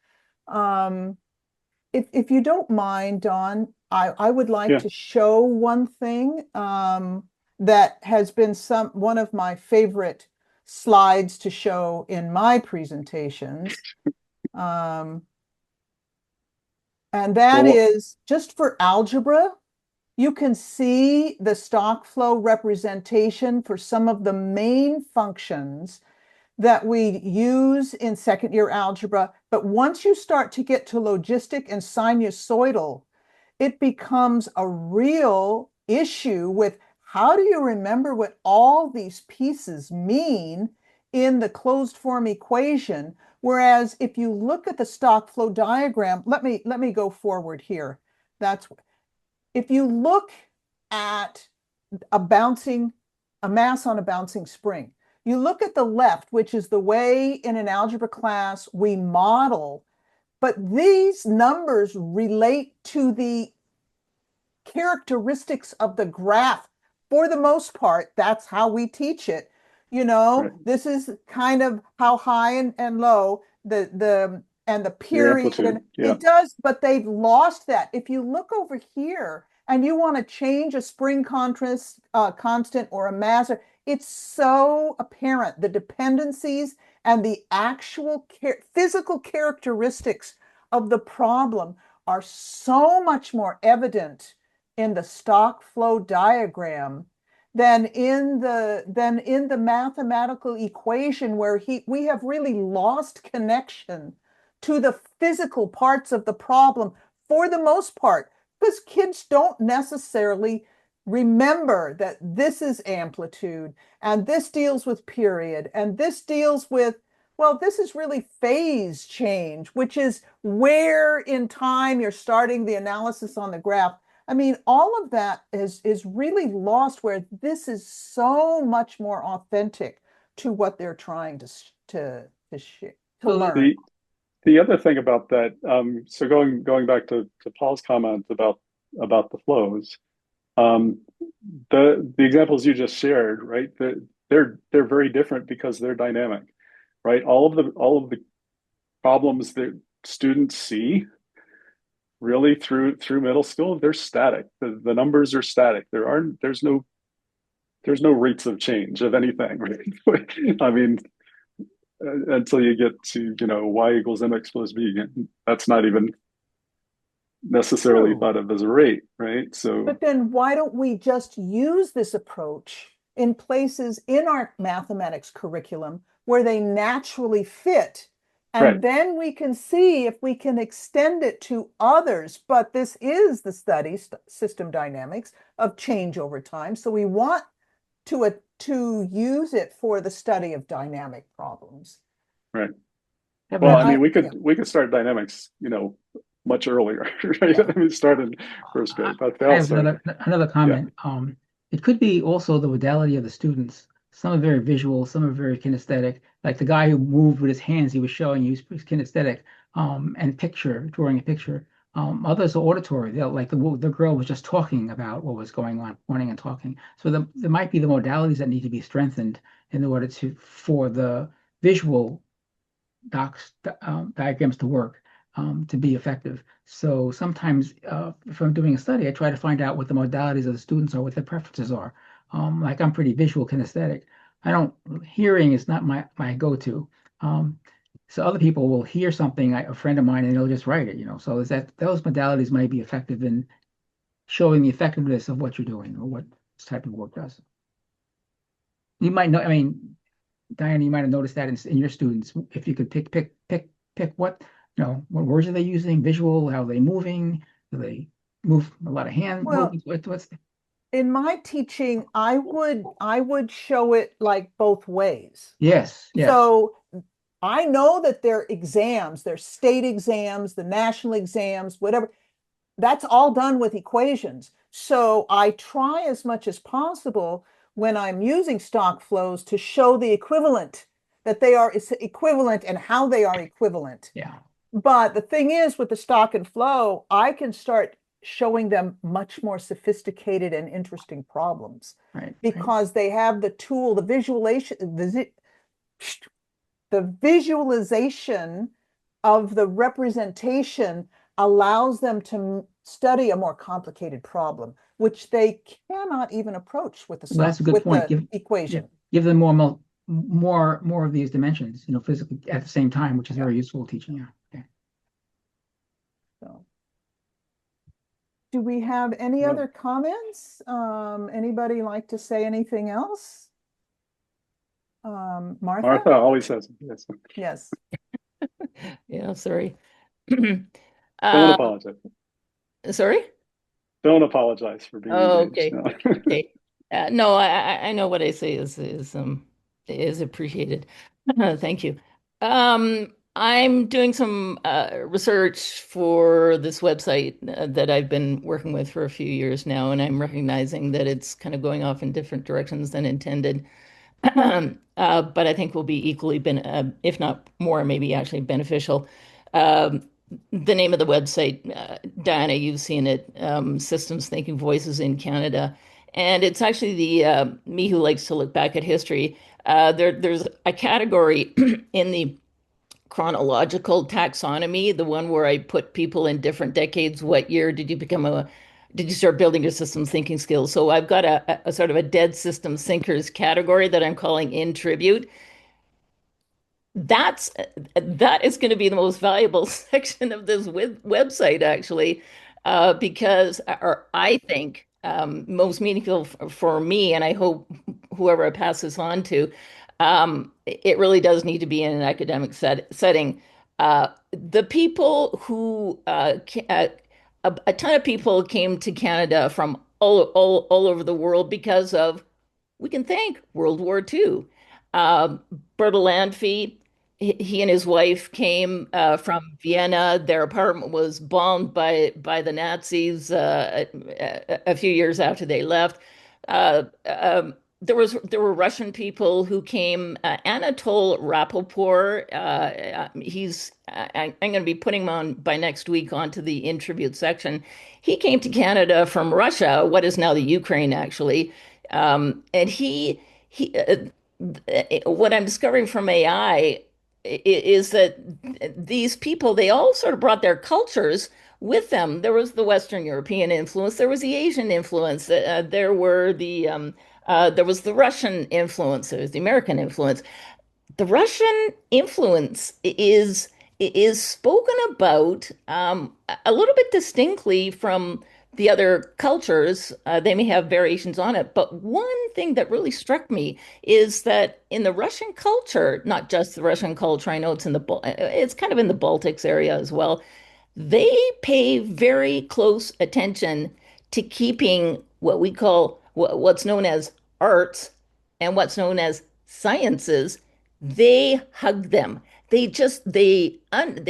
Speaker 1: If you don't mind, Don, I would like to show one thing that has been one of my favorite slides to show in my presentations. And that is just for algebra. You can see the stock flow representation for some of the main functions that we use in second year algebra. But once you start to get to logistic and sinusoidal, it becomes a real issue with how do you remember what all these pieces mean in the closed form equation. Whereas if you look at the stock flow diagram, let me go forward here. If you look at a mass on a bouncing spring, you look at the left, which is the way in an algebra class we model, but these numbers relate to the characteristics of the graph. For the most part, that's how we teach it.
Speaker 2: Right.
Speaker 1: This is kind of how high and low and the period.
Speaker 2: amplitude, yeah.
Speaker 1: It does, but they've lost that. If you look over here and you want to change a spring constant or a mass, it's so apparent. The dependencies and the actual physical characteristics of the problem are so much more evident in the stock flow diagram than in the mathematical equation, where we have really lost connection to the physical parts of the problem for the most part, because kids don't necessarily remember that this is amplitude and this deals with period and this deals with, well, this is really phase change, which is where in time you're starting the analysis on the graph. I mean, all of that is really lost, where this is so much more authentic to what they're trying to learn.
Speaker 2: The other thing about that, so going back to Paul's comment about the flows, the examples you just shared, right? They're very different because they're dynamic, right? All of the problems that students see really through middle school, they're static. The numbers are static. There's no rates of change of anything, right? I mean, until you get to, y equals mx plus b, that's not even necessarily thought of as a rate, right? So,
Speaker 1: but then why don't we just use this approach in places in our mathematics curriculum where they naturally fit? And
Speaker 2: right.
Speaker 1: Then we can see if we can extend it to others. But this is the study, system dynamics, of change over time. So we want to use it for the study of dynamic problems.
Speaker 2: Right. Well, I mean, we could start dynamics, much earlier, right?
Speaker 1: Yeah.
Speaker 2: I mean, start in first grade.
Speaker 5: I have another comment. Yeah. It could be also the modality of the students. Some are very visual, some are very kinesthetic. Like the guy who moved with his hands, he was showing you was kinesthetic, and drawing a picture. Others are auditory. They're like the girl was just talking about what was going on, pointing and talking. So there might be the modalities that need to be strengthened in order for the visual diagrams to work, to be effective. So sometimes if I'm doing a study, I try to find out what the modalities of the students are, what their preferences are. Like I'm pretty visual kinesthetic. Hearing is not my go-to. So other people will hear something, a friend of mine, and they'll just write it, So those modalities might be effective in showing the effectiveness of what you're doing or what this type of work does. You might know, I mean, Diana, you might have noticed that in your students. If you could pick what words are they using, visual, how are they moving? Do they move a lot of hand movements?
Speaker 1: In my teaching, I would show it like both ways.
Speaker 5: Yes.
Speaker 1: So I know that their exams, their state exams, the national exams, whatever, that's all done with equations. So I try as much as possible when I'm using stock flows to show the equivalent, that they are equivalent and how they are equivalent.
Speaker 5: Yeah.
Speaker 1: But the thing is, with the stock and flow, I can start showing them much more sophisticated and interesting problems,
Speaker 5: right,
Speaker 1: because they have the tool, the visualization of the representation allows them to study a more complicated problem, which they cannot even approach with the
Speaker 5: that's a good point.
Speaker 1: Equation.
Speaker 5: Give them more of these dimensions, physically at the same time, which is very useful teaching. Yeah. Okay.
Speaker 1: So, do we have any other comments? Anybody like to say anything else? Martha?
Speaker 2: Martha always says yes.
Speaker 1: Yes.
Speaker 3: Yeah, sorry.
Speaker 2: Don't apologize.
Speaker 3: Sorry?
Speaker 2: Don't apologize for being engaged.
Speaker 3: Okay.
Speaker 2: No.
Speaker 3: Okay. No, I know what I say is is appreciated. Thank you. I'm doing some research for this website that I've been working with for a few years now, and I'm recognizing that it's kind of going off in different directions than intended. But I think will be equally if not more, maybe actually beneficial. Um, the name of the website, Diana, you've seen it, Systems Thinking Voices in Canada. And it's actually the me who likes to look back at history. There's a category in the chronological taxonomy, the one where I put people in different decades. What year did you start building your systems thinking skills? So I've got a sort of a dead systems thinkers category that I'm calling in tribute. That's that is going to be the most valuable section of this website, actually, because, or I think, most meaningful for me, and I hope whoever I pass this on to, it really does need to be in an academic setting. The people who, a ton of people came to Canada from all over the world because of, we can thank World War II. Uh, Bertalanffy, he and his wife came from Vienna. Their apartment was bombed by the Nazis a few years after they left. There were Russian people who came. Anatol Rapoport. I'm going to be putting him on by next week onto the in tribute section. He came to Canada from Russia, what is now the Ukraine, actually, and he what I'm discovering from AI is that these people, they all sort of brought their cultures with them. There was the Western European influence, there was the Asian influence, there was the Russian influence, there was the American influence. The Russian influence is spoken about a little bit distinctly from the other cultures. They may have variations on it, but one thing that really struck me is that in the Russian culture, not just the Russian culture, I know it's kind of in the Baltics area as well. They pay very close attention to keeping what we call what's known as arts and what's known as sciences. They hug them. They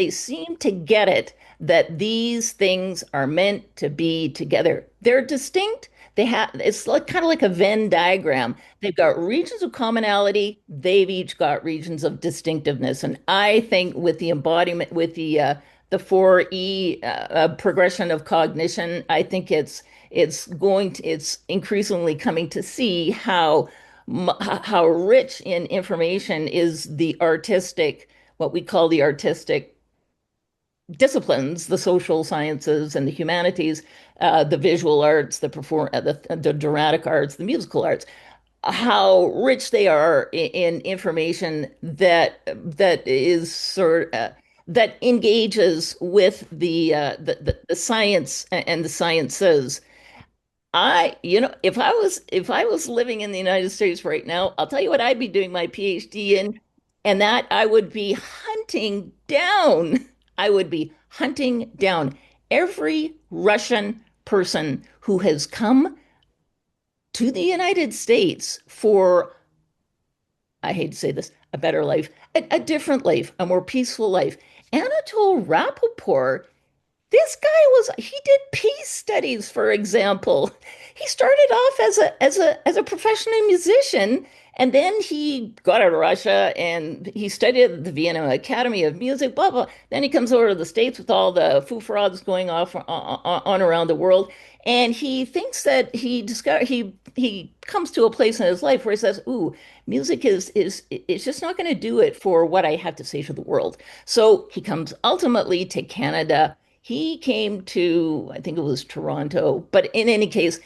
Speaker 3: seem to get it that these things are meant to be together. They're distinct. It's like kind of like a Venn diagram. They've got regions of commonality. They've each got regions of distinctiveness. And I think with the embodiment, with the 4E progression of cognition, I think it's increasingly coming to see how rich in information is what we call the artistic disciplines, the social sciences and the humanities, the visual arts, the dramatic arts, the musical arts, how rich they are in information that engages with the science and the sciences. If I was living in the United States right now, I'll tell you what I'd be doing my PhD in, and that I would be hunting down. I would be hunting down every Russian person who has come to the United States for, I hate to say this, a better life, a different life, a more peaceful life. Anatol Rapoport, he did peace studies, for example. He started off as a professional musician, and then he got out of Russia and he studied at the Vienna Academy of Music, blah, blah. Then he comes over to the States with all the foo-frogs going off on around the world. And he thinks that he comes to a place in his life where he says, "Ooh, music is just not going to do it for what I have to say to the world." So he comes ultimately to Canada. He came to, I think it was Toronto, but in any case,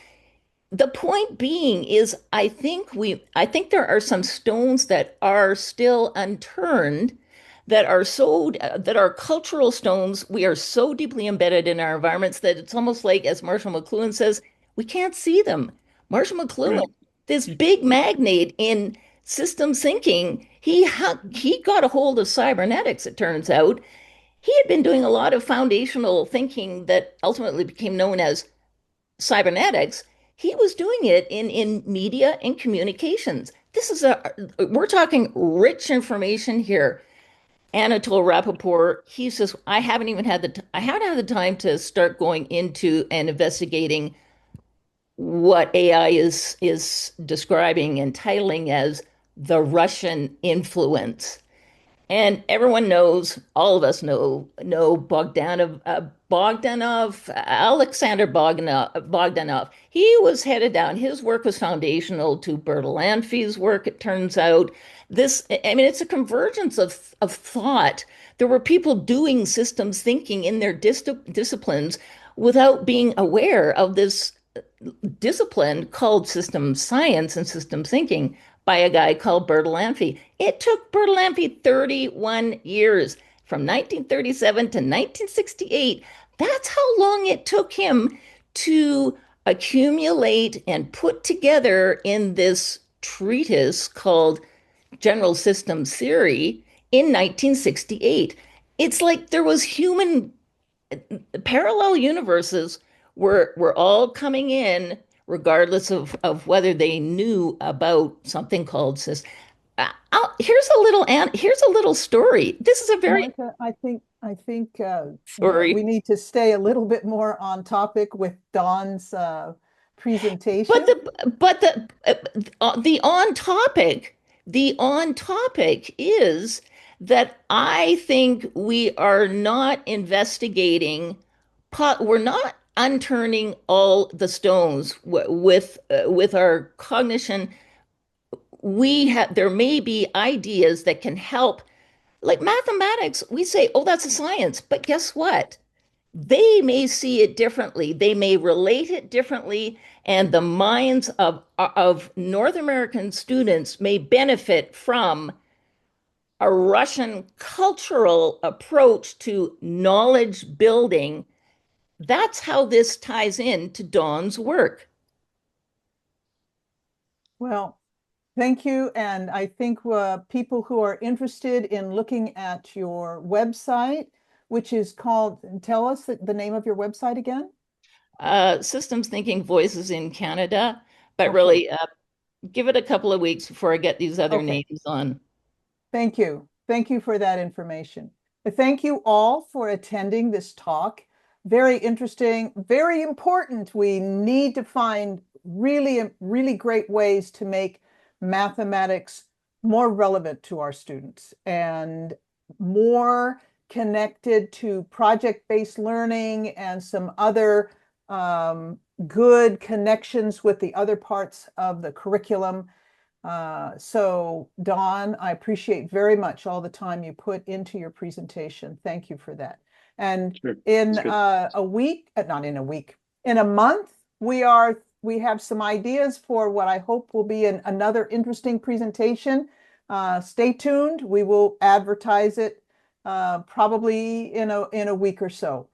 Speaker 3: the point being is I think there are some stones that are still unturned that are cultural stones. We are so deeply embedded in our environments that it's almost like, as Marshall McLuhan says, we can't see them. Marshall McLuhan, this big magnate in systems thinking, he got a hold of cybernetics, it turns out. He had been doing a lot of foundational thinking that ultimately became known as cybernetics. He was doing it in media and communications. we're talking rich information here. Anatole Rappaport, he says, I haven't had the time to start going into and investigating what AI is describing and titling as the Russian influence. And everyone knows, all of us know Alexander Bogdanov. He was headed down. His work was foundational to Bertalanffy's work, it turns out. It's a convergence of thought. There were people doing systems thinking in their disciplines without being aware of this discipline called system science and system thinking by a guy called Bertalanffy. It took Bertalanffy 31 years, from 1937 to 1968. That's how long it took him to accumulate and put together in this treatise called General Systems Theory in 1968. It's like there was human parallel universes were all coming in regardless of whether they knew about something called system. Here's a little story. This is a very
Speaker 1: Monica, I think
Speaker 3: story.
Speaker 1: we need to stay a little bit more on topic with Dawn's presentation.
Speaker 3: The on topic is that I think we are not investigating, we're not unturning all the stones with our cognition. There may be ideas that can help, like mathematics. We say, oh, that's a science, but guess what? They may see it differently. They may relate it differently, and the minds of North American students may benefit from a Russian cultural approach to knowledge building. That's how this ties in to Dawn's work.
Speaker 1: Well, thank you. And I think people who are interested in looking at your website, which is called, tell us the name of your website again.
Speaker 3: Systems Thinking Voices in Canada, but
Speaker 1: Okay.
Speaker 3: really give it a couple of weeks before I get these other
Speaker 1: Okay.
Speaker 3: names on.
Speaker 1: Thank you. Thank you for that information. Thank you all for attending this talk. Very interesting, very important. We need to find really, really great ways to make mathematics more relevant to our students and more connected to project-based learning and some other good connections with the other parts of the curriculum. So Dawn, I appreciate very much all the time you put into your presentation. Thank you for that. And
Speaker 2: Sure.
Speaker 1: in a week, not in a week, in a month, we have some ideas for what I hope will be another interesting presentation. Stay tuned. We will advertise it probably in a week or so.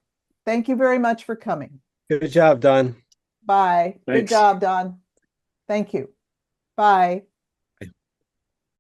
Speaker 1: Thank you very much for coming.
Speaker 9: Good job, Don.
Speaker 1: Bye. Good
Speaker 2: Thanks.
Speaker 1: job, Don. Thank you. Bye.